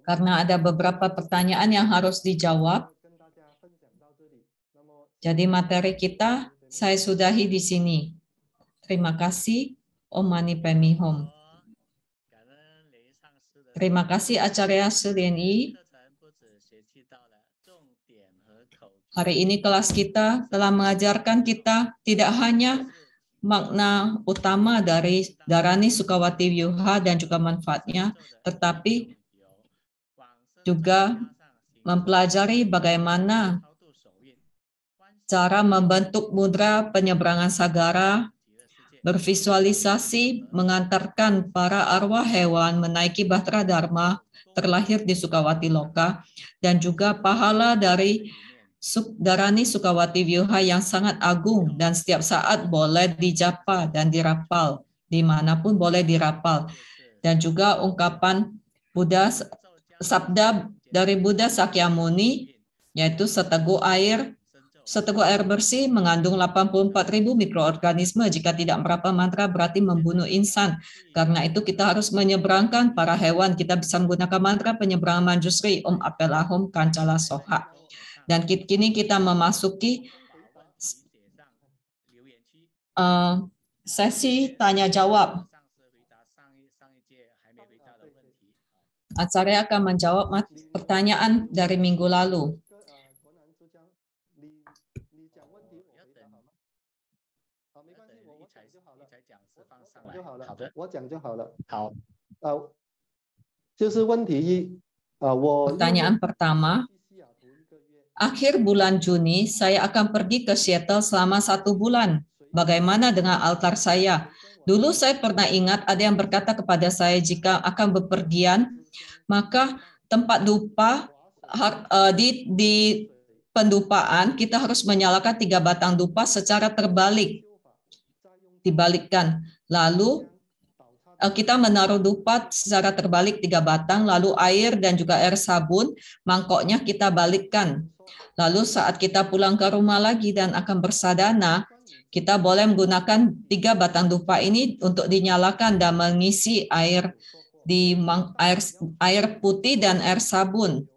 Karena ada beberapa pertanyaan yang harus dijawab. Jadi materi kita saya sudahi di sini. Terima kasih. Om Mani Padme Hum. Terima kasih Acarya Suryani. Hari ini kelas kita telah mengajarkan kita tidak hanya makna utama dari Dharani Sukawati Vyuha dan juga manfaatnya, tetapi juga mempelajari bagaimana cara membentuk mudra penyeberangan sagara, bervisualisasi mengantarkan para arwah hewan menaiki Bahtera Dharma, terlahir di Sukawati Loka, dan juga pahala dari Dharani Sukawati Vyuha yang sangat agung dan setiap saat boleh dijapa dan dirapal, dimanapun boleh dirapal. Dan juga ungkapan Buddha, sabda dari Buddha Sakyamuni, yaitu seteguk air bersih mengandung 84.000 mikroorganisme. Jika tidak merapal mantra berarti membunuh insan. Karena itu kita harus menyeberangkan para hewan. Kita bisa menggunakan mantra penyeberangan manjusri, Om Apelahom Kancala Soha. Dan kini kita memasuki sesi tanya jawab. Acarya akan menjawab pertanyaan dari minggu lalu. Pertanyaan pertama, akhir bulan Juni saya akan pergi ke Seattle selama 1 bulan. Bagaimana dengan altar saya? Dulu saya pernah ingat ada yang berkata kepada saya jika akan bepergian, maka tempat dupa di pendupaan kita harus menyalakan 3 batang dupa secara dibalikkan. Lalu kita menaruh dupa secara terbalik 3 batang, lalu air dan juga air sabun, mangkoknya kita balikkan. Lalu saat kita pulang ke rumah lagi dan akan bersadana, kita boleh menggunakan 3 batang dupa ini untuk dinyalakan dan mengisi air putih dan air sabun.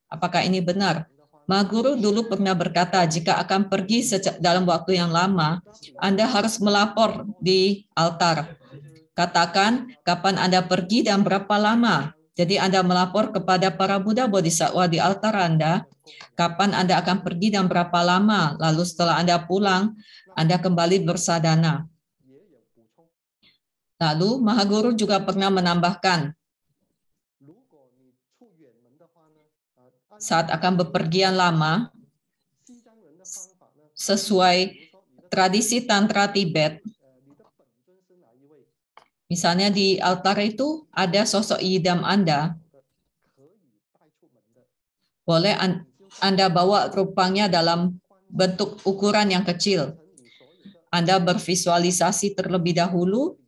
Apakah ini benar? Mahaguru dulu pernah berkata, jika akan pergi dalam waktu yang lama, Anda harus melapor di altar. Katakan kapan Anda pergi dan berapa lama. Jadi Anda melapor kepada para Buddha Bodhisattva di altar Anda, kapan Anda akan pergi dan berapa lama. Lalu setelah Anda pulang, Anda kembali bersadana. Lalu Mahaguru juga pernah menambahkan, saat akan bepergian lama, sesuai tradisi Tantra Tibet, misalnya di altar itu ada sosok yidam Anda, boleh Anda bawa rupanya dalam bentuk ukuran yang kecil. Anda bervisualisasi terlebih dahulu,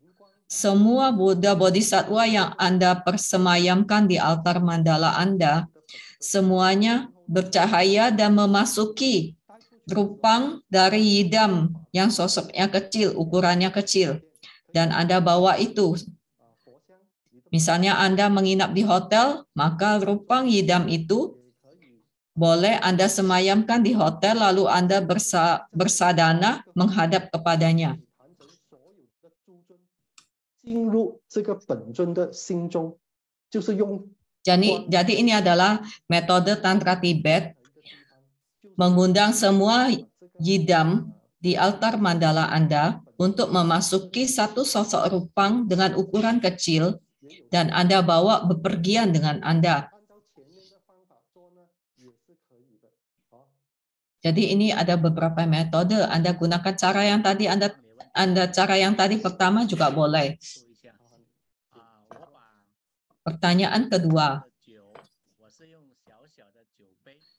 semua Buddha Bodhisattva yang Anda persemayamkan di altar mandala Anda, semuanya bercahaya dan memasuki rupang dari yidam yang sosoknya kecil, ukurannya kecil. Dan Anda bawa itu. Misalnya Anda menginap di hotel, maka rupang yidam itu boleh Anda semayamkan di hotel, lalu Anda bersadana menghadap kepadanya. Jadi ini adalah metode Tantra Tibet, mengundang semua yidam di altar mandala Anda untuk memasuki satu sosok rupang dengan ukuran kecil dan Anda bawa bepergian dengan Anda. Jadi ini ada beberapa metode. Anda gunakan cara yang tadi cara yang tadi pertama juga boleh. Pertanyaan kedua.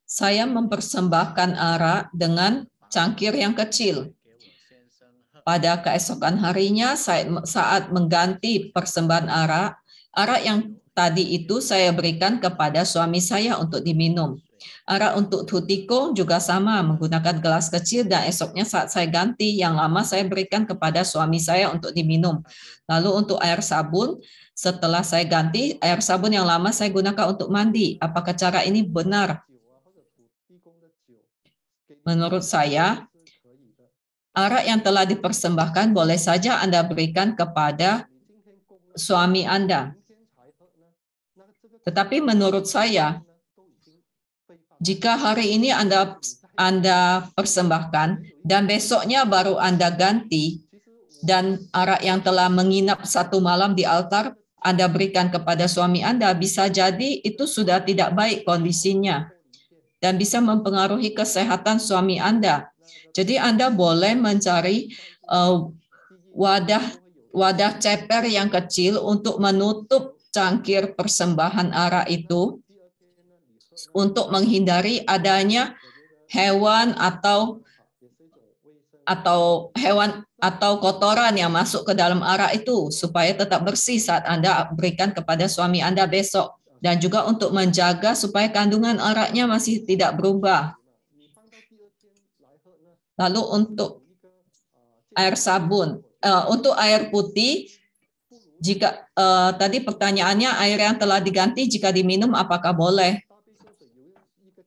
Saya mempersembahkan arak dengan cangkir yang kecil. Pada keesokan harinya saat mengganti persembahan arak yang tadi itu saya berikan kepada suami saya untuk diminum. Arak untuk Thutikong juga sama, menggunakan gelas kecil dan esoknya saat saya ganti yang lama saya berikan kepada suami saya untuk diminum. Lalu untuk air sabun, setelah saya ganti air sabun yang lama saya gunakan untuk mandi. Apakah cara ini benar? Menurut saya, arak yang telah dipersembahkan boleh saja Anda berikan kepada suami Anda. Tetapi menurut saya, jika hari ini Anda persembahkan dan besoknya baru Anda ganti dan arak yang telah menginap 1 malam di altar Anda berikan kepada suami Anda, bisa jadi itu sudah tidak baik kondisinya dan bisa mempengaruhi kesehatan suami Anda. Jadi Anda boleh mencari wadah ceper yang kecil untuk menutup cangkir persembahan arak itu untuk menghindari adanya hewan atau kotoran yang masuk ke dalam arak itu supaya tetap bersih saat Anda berikan kepada suami Anda besok, dan juga untuk menjaga supaya kandungan araknya masih tidak berubah. Lalu untuk air sabun, untuk air putih, jika tadi pertanyaannya air yang telah diganti jika diminum apakah boleh?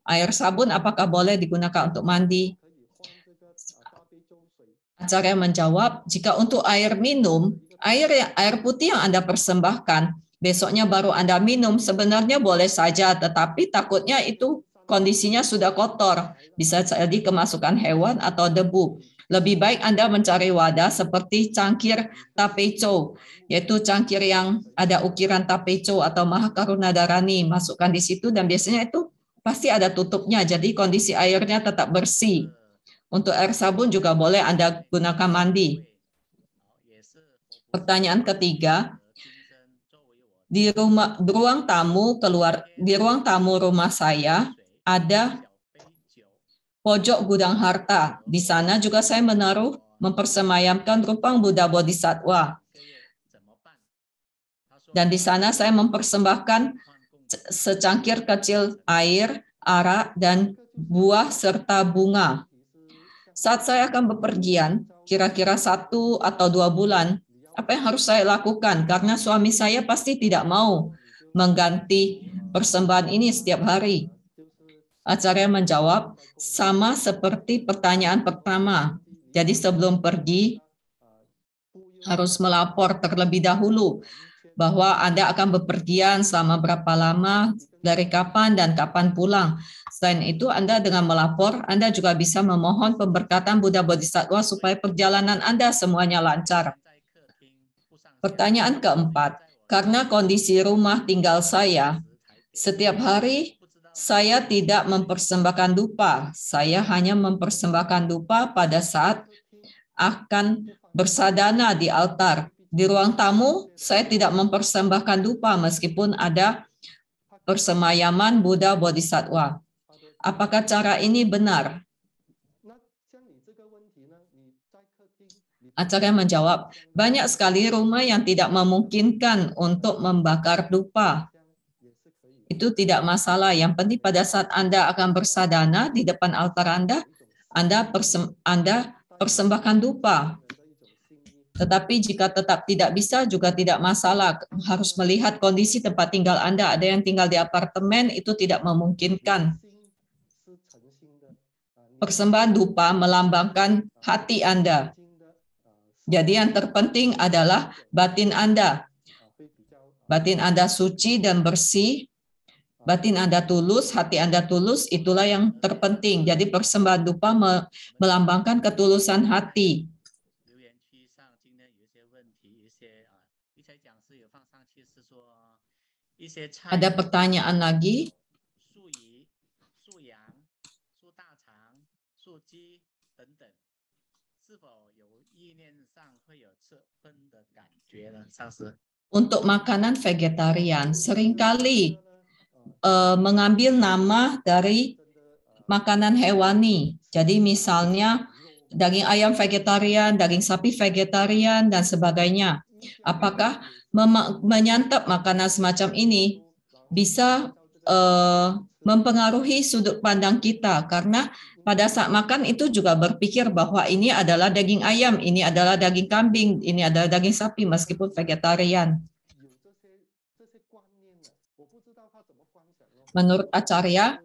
Air sabun apakah boleh digunakan untuk mandi? Acarya menjawab, jika untuk air minum, air putih yang Anda persembahkan, besoknya baru Anda minum, sebenarnya boleh saja, tetapi takutnya itu kondisinya sudah kotor, bisa jadi kemasukan hewan atau debu. Lebih baik Anda mencari wadah seperti cangkir tapeco, yaitu cangkir yang ada ukiran tapeco atau Mahakaruna Dharani, masukkan di situ dan biasanya itu pasti ada tutupnya, jadi kondisi airnya tetap bersih. Untuk air sabun juga boleh Anda gunakan mandi. Pertanyaan ketiga, di ruang tamu rumah saya ada pojok gudang harta. Di sana juga saya mempersemayamkan rupang Buddha Bodhisattva. Dan di sana saya mempersembahkan secangkir kecil air, arak, dan buah serta bunga. Saat saya akan bepergian, kira-kira 1 atau 2 bulan, apa yang harus saya lakukan? Karena suami saya pasti tidak mau mengganti persembahan ini setiap hari. Acarya menjawab, sama seperti pertanyaan pertama. Jadi sebelum pergi, harus melapor terlebih dahulu bahwa Anda akan bepergian selama berapa lama, dari kapan dan kapan pulang. Selain itu, Anda dengan melapor, Anda juga bisa memohon pemberkatan Buddha Bodhisattva supaya perjalanan Anda semuanya lancar. Pertanyaan keempat, karena kondisi rumah tinggal saya, setiap hari saya tidak mempersembahkan dupa. Saya hanya mempersembahkan dupa pada saat akan bersadana di altar. Di ruang tamu, saya tidak mempersembahkan dupa meskipun ada persemayaman Buddha Bodhisattva. Apakah cara ini benar? Acarya menjawab, banyak sekali rumah yang tidak memungkinkan untuk membakar dupa. Itu tidak masalah. Yang penting pada saat Anda akan bersadana di depan altar Anda persembahkan dupa. Tetapi jika tetap tidak bisa juga tidak masalah. Harus melihat kondisi tempat tinggal Anda. Ada yang tinggal di apartemen, itu tidak memungkinkan. Persembahan dupa melambangkan hati Anda. Jadi yang terpenting adalah batin Anda. Batin Anda suci dan bersih. Batin Anda tulus, hati Anda tulus, itulah yang terpenting. Jadi persembahan dupa melambangkan ketulusan hati. Ada pertanyaan lagi? Untuk makanan vegetarian, seringkali mengambil nama dari makanan hewani. Jadi misalnya daging ayam vegetarian, daging sapi vegetarian, dan sebagainya. Apakah menyantap makanan semacam ini bisa mempengaruhi sudut pandang kita? Karena pada saat makan itu juga berpikir bahwa ini adalah daging ayam, ini adalah daging kambing, ini adalah daging sapi meskipun vegetarian. Menurut Acarya,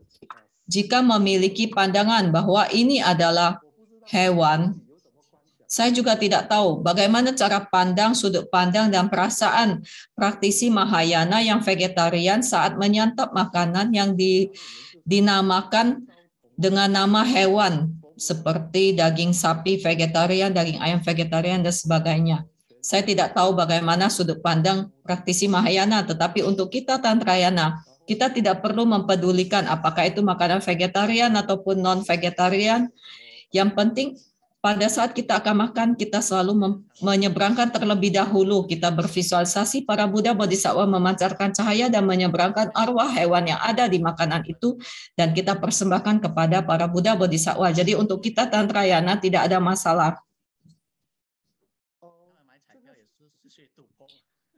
jika memiliki pandangan bahwa ini adalah hewan, saya juga tidak tahu bagaimana cara pandang, sudut pandang, dan perasaan praktisi Mahayana yang vegetarian saat menyantap makanan yang dinamakan dengan nama hewan, seperti daging sapi vegetarian, daging ayam vegetarian, dan sebagainya. Saya tidak tahu bagaimana sudut pandang praktisi Mahayana, tetapi untuk kita Tantrayana, kita tidak perlu mempedulikan apakah itu makanan vegetarian ataupun non-vegetarian. Yang penting pada saat kita akan makan, kita selalu menyeberangkan terlebih dahulu. Kita bervisualisasi para Buddha Bodhisattva memancarkan cahaya dan menyeberangkan arwah hewan yang ada di makanan itu, dan kita persembahkan kepada para Buddha Bodhisattva. Jadi untuk kita Tantrayana tidak ada masalah.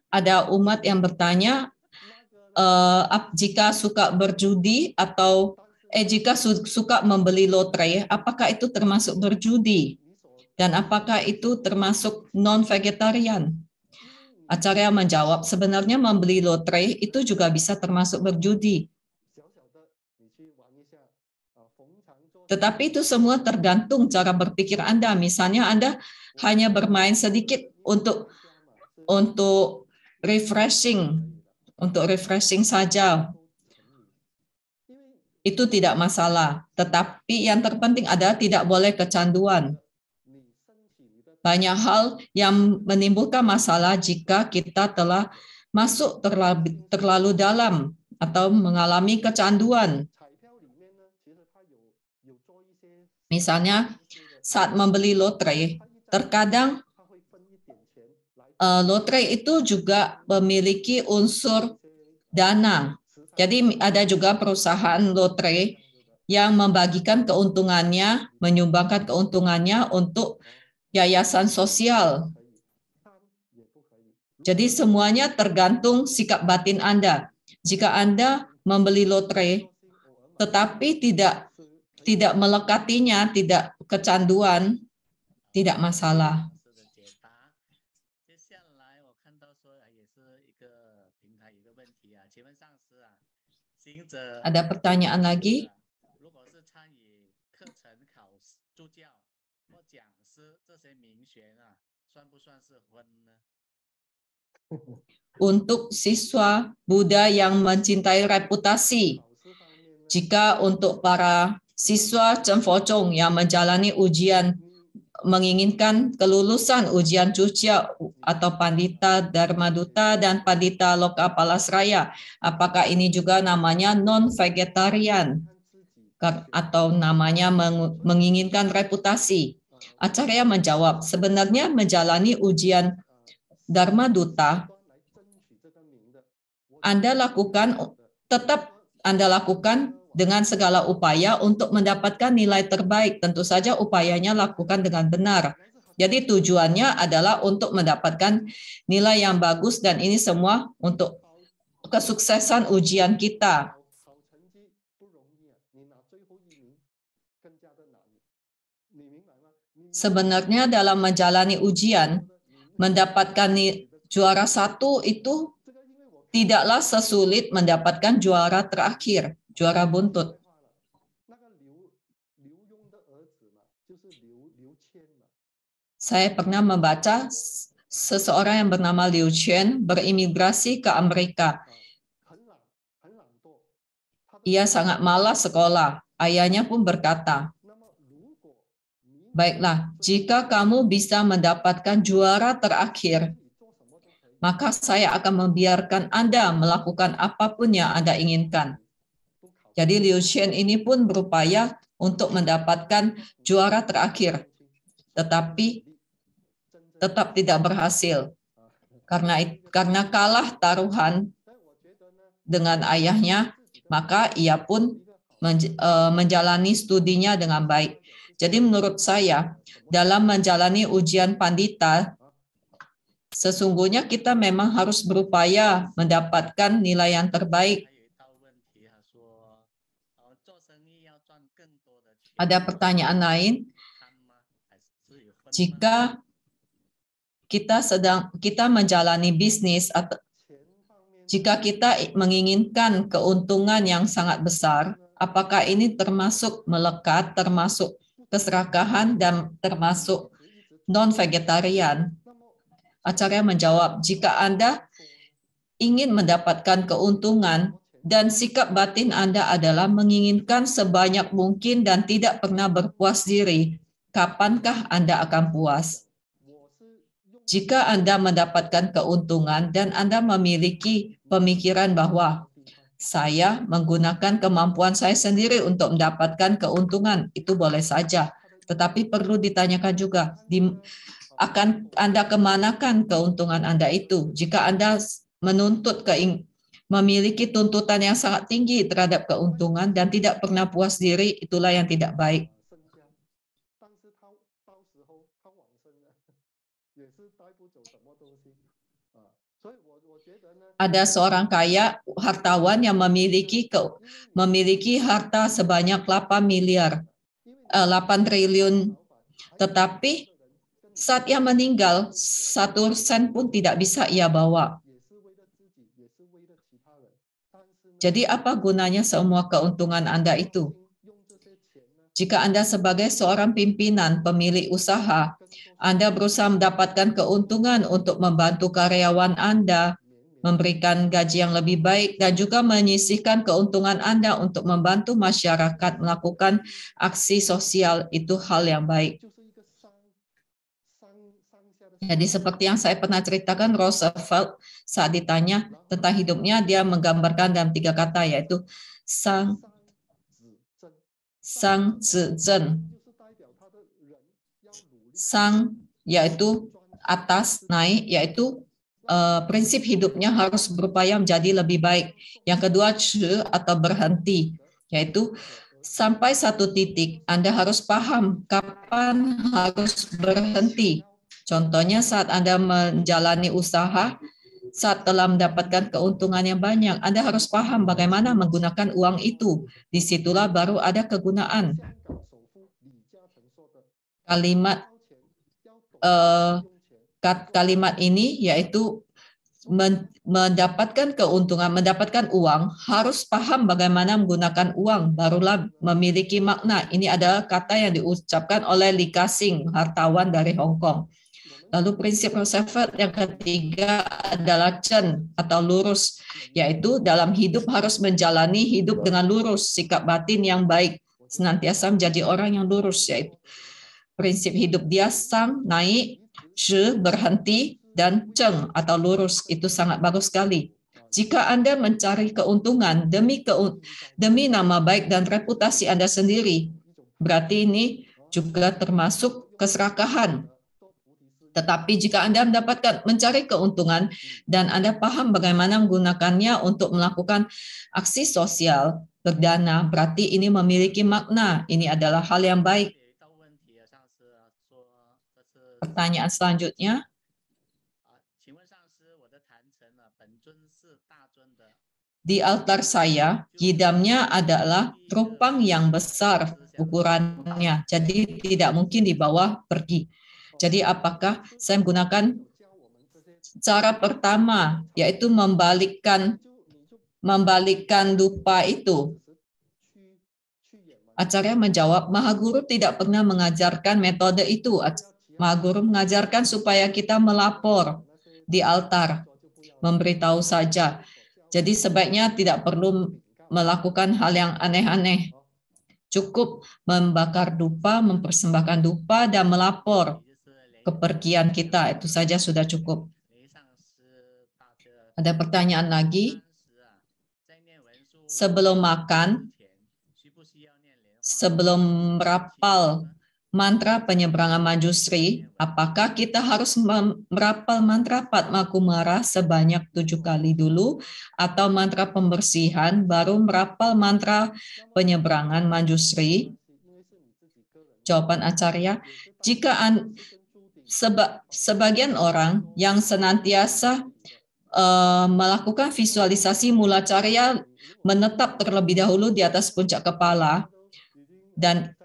Ada umat yang bertanya, jika suka berjudi atau jika suka membeli lotre, apakah itu termasuk berjudi? Dan apakah itu termasuk non-vegetarian? Acarya menjawab, sebenarnya membeli lotre itu juga bisa termasuk berjudi. Tetapi itu semua tergantung cara berpikir Anda. Misalnya Anda hanya bermain sedikit untuk untuk refreshing saja. Itu tidak masalah. Tetapi yang terpenting adalah tidak boleh kecanduan. Banyak hal yang menimbulkan masalah jika kita telah masuk terlalu dalam atau mengalami kecanduan. Misalnya, saat membeli lotre, terkadang lotre itu juga memiliki unsur dana. Jadi ada juga perusahaan lotre yang membagikan keuntungannya, menyumbangkan keuntungannya untuk yayasan sosial. Jadi semuanya tergantung sikap batin Anda. Jika Anda membeli lotre, tetapi tidak melekatinya, tidak kecanduan, tidak masalah. Ada pertanyaan lagi? Untuk siswa Buddha yang mencintai reputasi, jika untuk para siswa Cemfocong yang menjalani ujian, menginginkan kelulusan ujian Cucia atau Pandita Dharmaduta dan Pandita Loka Palasraya, apakah ini juga namanya non-vegetarian atau namanya menginginkan reputasi? Acarya menjawab, sebenarnya menjalani ujian Dharmaduta, tetap Anda lakukan dengan segala upaya untuk mendapatkan nilai terbaik. Tentu saja upayanya lakukan dengan benar. Jadi tujuannya adalah untuk mendapatkan nilai yang bagus dan ini semua untuk kesuksesan ujian kita. Sebenarnya dalam menjalani ujian, mendapatkan juara 1 itu tidaklah sesulit mendapatkan juara terakhir, juara buntut. Saya pernah membaca seseorang yang bernama Liu Chen berimigrasi ke Amerika. Ia sangat malas sekolah. Ayahnya pun berkata, baiklah, jika kamu bisa mendapatkan juara terakhir, maka saya akan membiarkan Anda melakukan apapun yang Anda inginkan. Jadi Liu Chen ini pun berupaya untuk mendapatkan juara terakhir, tetapi tetap tidak berhasil. Karena kalah taruhan dengan ayahnya, maka ia pun menjalani studinya dengan baik. Jadi menurut saya, dalam menjalani ujian Pandita, sesungguhnya kita memang harus berupaya mendapatkan nilai yang terbaik. Ada pertanyaan lain? Jika kita menjalani bisnis atau jika kita menginginkan keuntungan yang sangat besar, apakah ini termasuk melekat, termasuk keserakahan dan termasuk non-vegetarian? Acarya menjawab, jika Anda ingin mendapatkan keuntungan dan sikap batin Anda adalah menginginkan sebanyak mungkin dan tidak pernah berpuas diri, kapankah Anda akan puas? Jika Anda mendapatkan keuntungan dan Anda memiliki pemikiran bahwa saya menggunakan kemampuan saya sendiri untuk mendapatkan keuntungan, itu boleh saja. Tetapi perlu ditanyakan juga, akan Anda kemanakan keuntungan Anda itu? Jika Anda memiliki tuntutan yang sangat tinggi terhadap keuntungan dan tidak pernah puas diri, itulah yang tidak baik. Ada seorang kaya hartawan yang memiliki harta sebanyak 8 triliun, tetapi saat ia meninggal, 1 sen pun tidak bisa ia bawa. Jadi apa gunanya semua keuntungan Anda itu? Jika Anda sebagai seorang pimpinan, pemilik usaha, Anda berusaha mendapatkan keuntungan untuk membantu karyawan Anda, memberikan gaji yang lebih baik, dan juga menyisihkan keuntungan Anda untuk membantu masyarakat melakukan aksi sosial, itu hal yang baik. Jadi seperti yang saya pernah ceritakan, Roosevelt saat ditanya tentang hidupnya, dia menggambarkan dalam 3 kata, yaitu sang zizhen. Sang yaitu atas, naik, yaitu prinsip hidupnya harus berupaya menjadi lebih baik. Yang kedua, ci atau berhenti, yaitu sampai satu titik Anda harus paham kapan harus berhenti. Contohnya saat Anda menjalani usaha, saat telah mendapatkan keuntungan yang banyak, Anda harus paham bagaimana menggunakan uang itu. Disitulah baru ada kegunaan. Kalimat ini yaitu mendapatkan keuntungan, mendapatkan uang, harus paham bagaimana menggunakan uang, barulah memiliki makna. Ini adalah kata yang diucapkan oleh Lee Ka-sing, hartawan dari Hong Kong. Lalu prinsip Roosevelt yang ketiga adalah chen atau lurus, yaitu dalam hidup harus menjalani hidup dengan lurus, sikap batin yang baik, senantiasa menjadi orang yang lurus, yaitu prinsip hidup dia sang, naik, shi, berhenti, dan cheng atau lurus. Itu sangat bagus sekali. Jika Anda mencari keuntungan demi nama baik dan reputasi Anda sendiri, berarti ini juga termasuk keserakahan. Tetapi jika Anda mencari keuntungan dan Anda paham bagaimana menggunakannya untuk melakukan aksi sosial, berdana, berarti ini memiliki makna. Ini adalah hal yang baik. Pertanyaan selanjutnya. Di altar saya, hidamnya adalah terupang yang besar ukurannya, jadi tidak mungkin dibawa pergi. Jadi apakah saya menggunakan cara pertama, yaitu membalikkan dupa itu? Acarya menjawab, Mahaguru tidak pernah mengajarkan metode itu. Mahaguru mengajarkan supaya kita melapor di altar, memberitahu saja. Jadi sebaiknya tidak perlu melakukan hal yang aneh-aneh. Cukup membakar dupa, mempersembahkan dupa, dan melapor kepergian kita, itu saja sudah cukup. Ada pertanyaan lagi? Sebelum makan, sebelum merapal mantra penyeberangan Manjusri, apakah kita harus merapal mantra Padma Kumara sebanyak 7 kali dulu, atau mantra pembersihan baru merapal mantra penyeberangan Manjusri? Jawaban Acarya, jika sebagian orang yang senantiasa melakukan visualisasi mula carya menetap terlebih dahulu di atas puncak kepala dan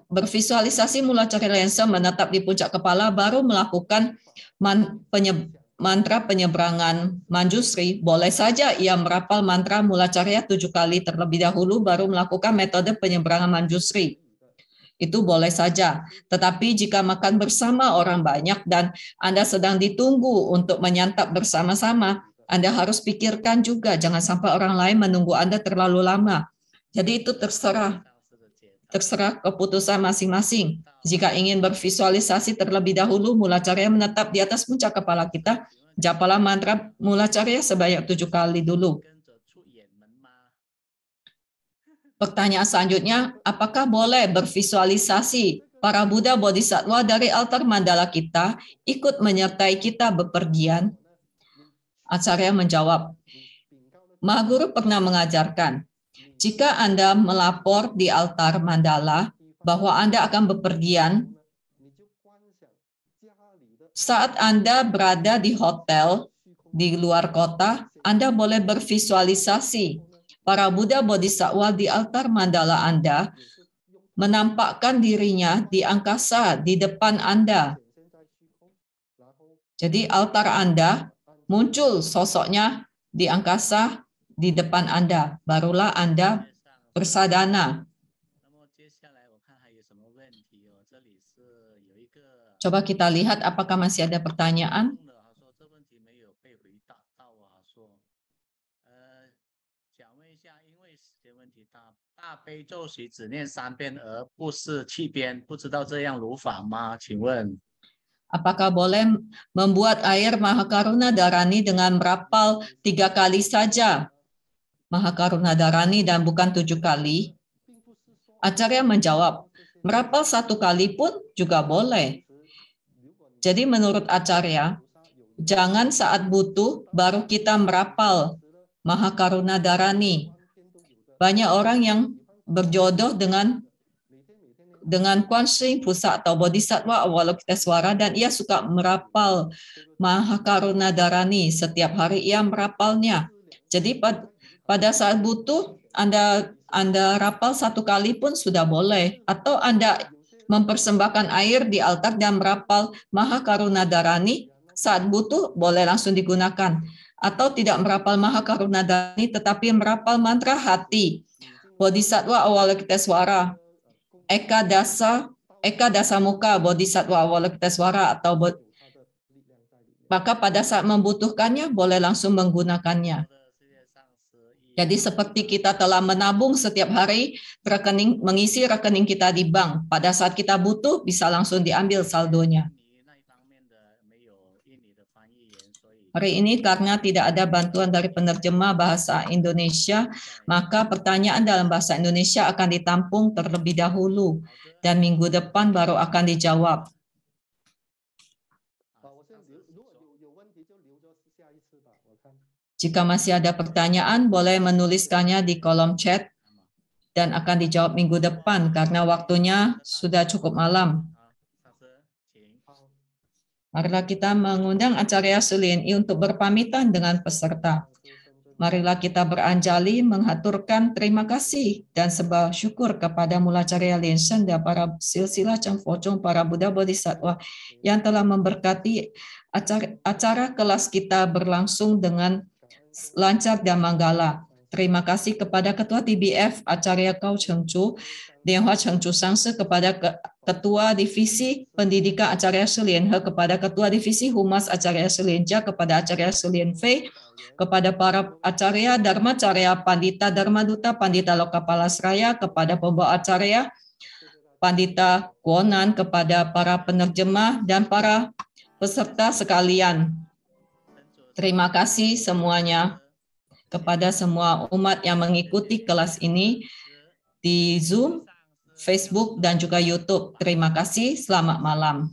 bervisualisasi mula carya lensa menetap di puncak kepala baru melakukan mantra penyeberangan Manjusri, boleh saja ia merapal mantra mula carya 7 kali terlebih dahulu baru melakukan metode penyeberangan Manjusri. Itu boleh saja. Tetapi jika makan bersama orang banyak dan Anda sedang ditunggu untuk menyantap bersama-sama, Anda harus pikirkan juga, jangan sampai orang lain menunggu Anda terlalu lama. Jadi itu terserah keputusan masing-masing. Jika ingin bervisualisasi terlebih dahulu, mula carya menetap di atas puncak kepala kita, japalah mantra mula carya sebanyak 7 kali dulu. Pertanyaan selanjutnya, apakah boleh bervisualisasi para Buddha Bodhisattva dari altar mandala kita ikut menyertai kita bepergian? Acarya menjawab, Mahaguru pernah mengajarkan, jika Anda melapor di altar mandala bahwa Anda akan bepergian, saat Anda berada di hotel di luar kota, Anda boleh bervisualisasi para Buddha Bodhisattva di altar mandala Anda menampakkan dirinya di angkasa di depan Anda. Jadi altar Anda muncul sosoknya di angkasa di depan Anda. Barulah Anda bersadana. Coba kita lihat apakah masih ada pertanyaan. Apakah boleh membuat air Mahakaruna Dharani dengan merapal 3 kali saja? Mahakaruna Dharani dan bukan 7 kali? Acarya menjawab, merapal 1 kali pun juga boleh. Jadi menurut Acarya, jangan saat butuh baru kita merapal Mahakaruna Dharani. Banyak orang yang berjodoh dengan Kuan Yin Pusat atau Bodhisattva Avalokitesvara dan ia suka merapal Mahakaruna Dharani. Setiap hari ia merapalnya. Jadi pada saat butuh Anda rapal 1 kali pun sudah boleh. Atau Anda mempersembahkan air di altar dan merapal Mahakaruna Dharani. Saat butuh boleh langsung digunakan. Atau tidak merapal Mahakaruna Dharani tetapi merapal mantra hati. Bodhisattva Avalokitesvara. Eka Dasa Muka Bodhisattva Avalokitesvara atau maka pada saat membutuhkannya boleh langsung menggunakannya. Jadi seperti kita telah menabung setiap hari mengisi rekening kita di bank. Pada saat kita butuh bisa langsung diambil saldonya. Hari ini karena tidak ada bantuan dari penerjemah bahasa Indonesia, maka pertanyaan dalam bahasa Indonesia akan ditampung terlebih dahulu dan minggu depan baru akan dijawab. Jika masih ada pertanyaan, boleh menuliskannya di kolom chat dan akan dijawab minggu depan karena waktunya sudah cukup malam. Marilah kita mengundang Acarya Sulian'i untuk berpamitan dengan peserta. Marilah kita beranjali menghaturkan terima kasih dan sembah syukur kepada Mulacarya Linshan dan para silsilah Changfo Chung, para Buddha Bodhisattva yang telah memberkati acara kelas kita berlangsung dengan lancar dan manggala. Terima kasih kepada Ketua TBF Acarya Kau Chengchu, Denhua Chengchu Sangse, kepada Ketua Divisi Pendidikan Acarya Sulian He, kepada Ketua Divisi Humas Acarya Sulian Jia, kepada Acarya Sulian Fei, kepada para Acarya Dharma Carya, Pandita Dharma Duta, Pandita Lokapala Seraya, kepada pembawa acarya, Pandita Kuonan, kepada para penerjemah dan para peserta sekalian. Terima kasih semuanya. Kepada semua umat yang mengikuti kelas ini di Zoom, Facebook, dan juga YouTube. Terima kasih, selamat malam.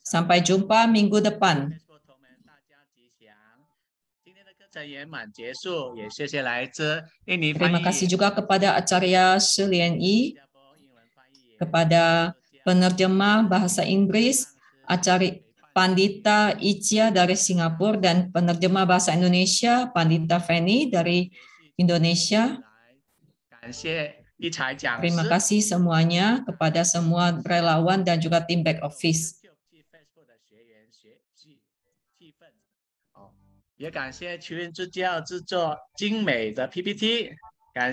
Sampai jumpa minggu depan. Terima kasih juga kepada Acarya Sulian'i, kepada penerjemah bahasa Inggris, Acarya Pandita Ichia dari Singapura, dan penerjemah bahasa Indonesia, Pandita Feni dari Indonesia. Terima kasih semuanya kepada semua relawan dan juga tim back office.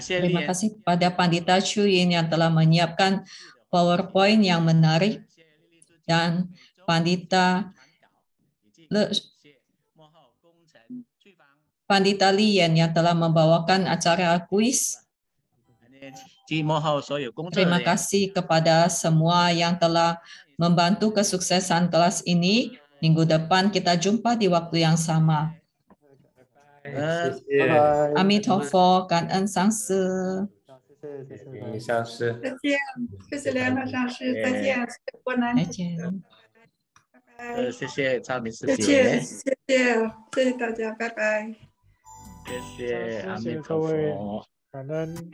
Terima kasih kepada Pandita Chu Yin yang telah menyiapkan PowerPoint yang menarik, dan Pandita Lien yang telah membawakan acara kuis. Terima kasih kepada semua yang telah membantu kesuksesan kelas ini. Minggu depan kita jumpa di waktu yang sama. Amitabha, Kan'en Sangse. 上师，再见，谢谢莲花上师，再见，郭南，再见。谢谢赵明师姐，谢谢大家，拜拜。谢谢阿弥陀各位佛。感恩。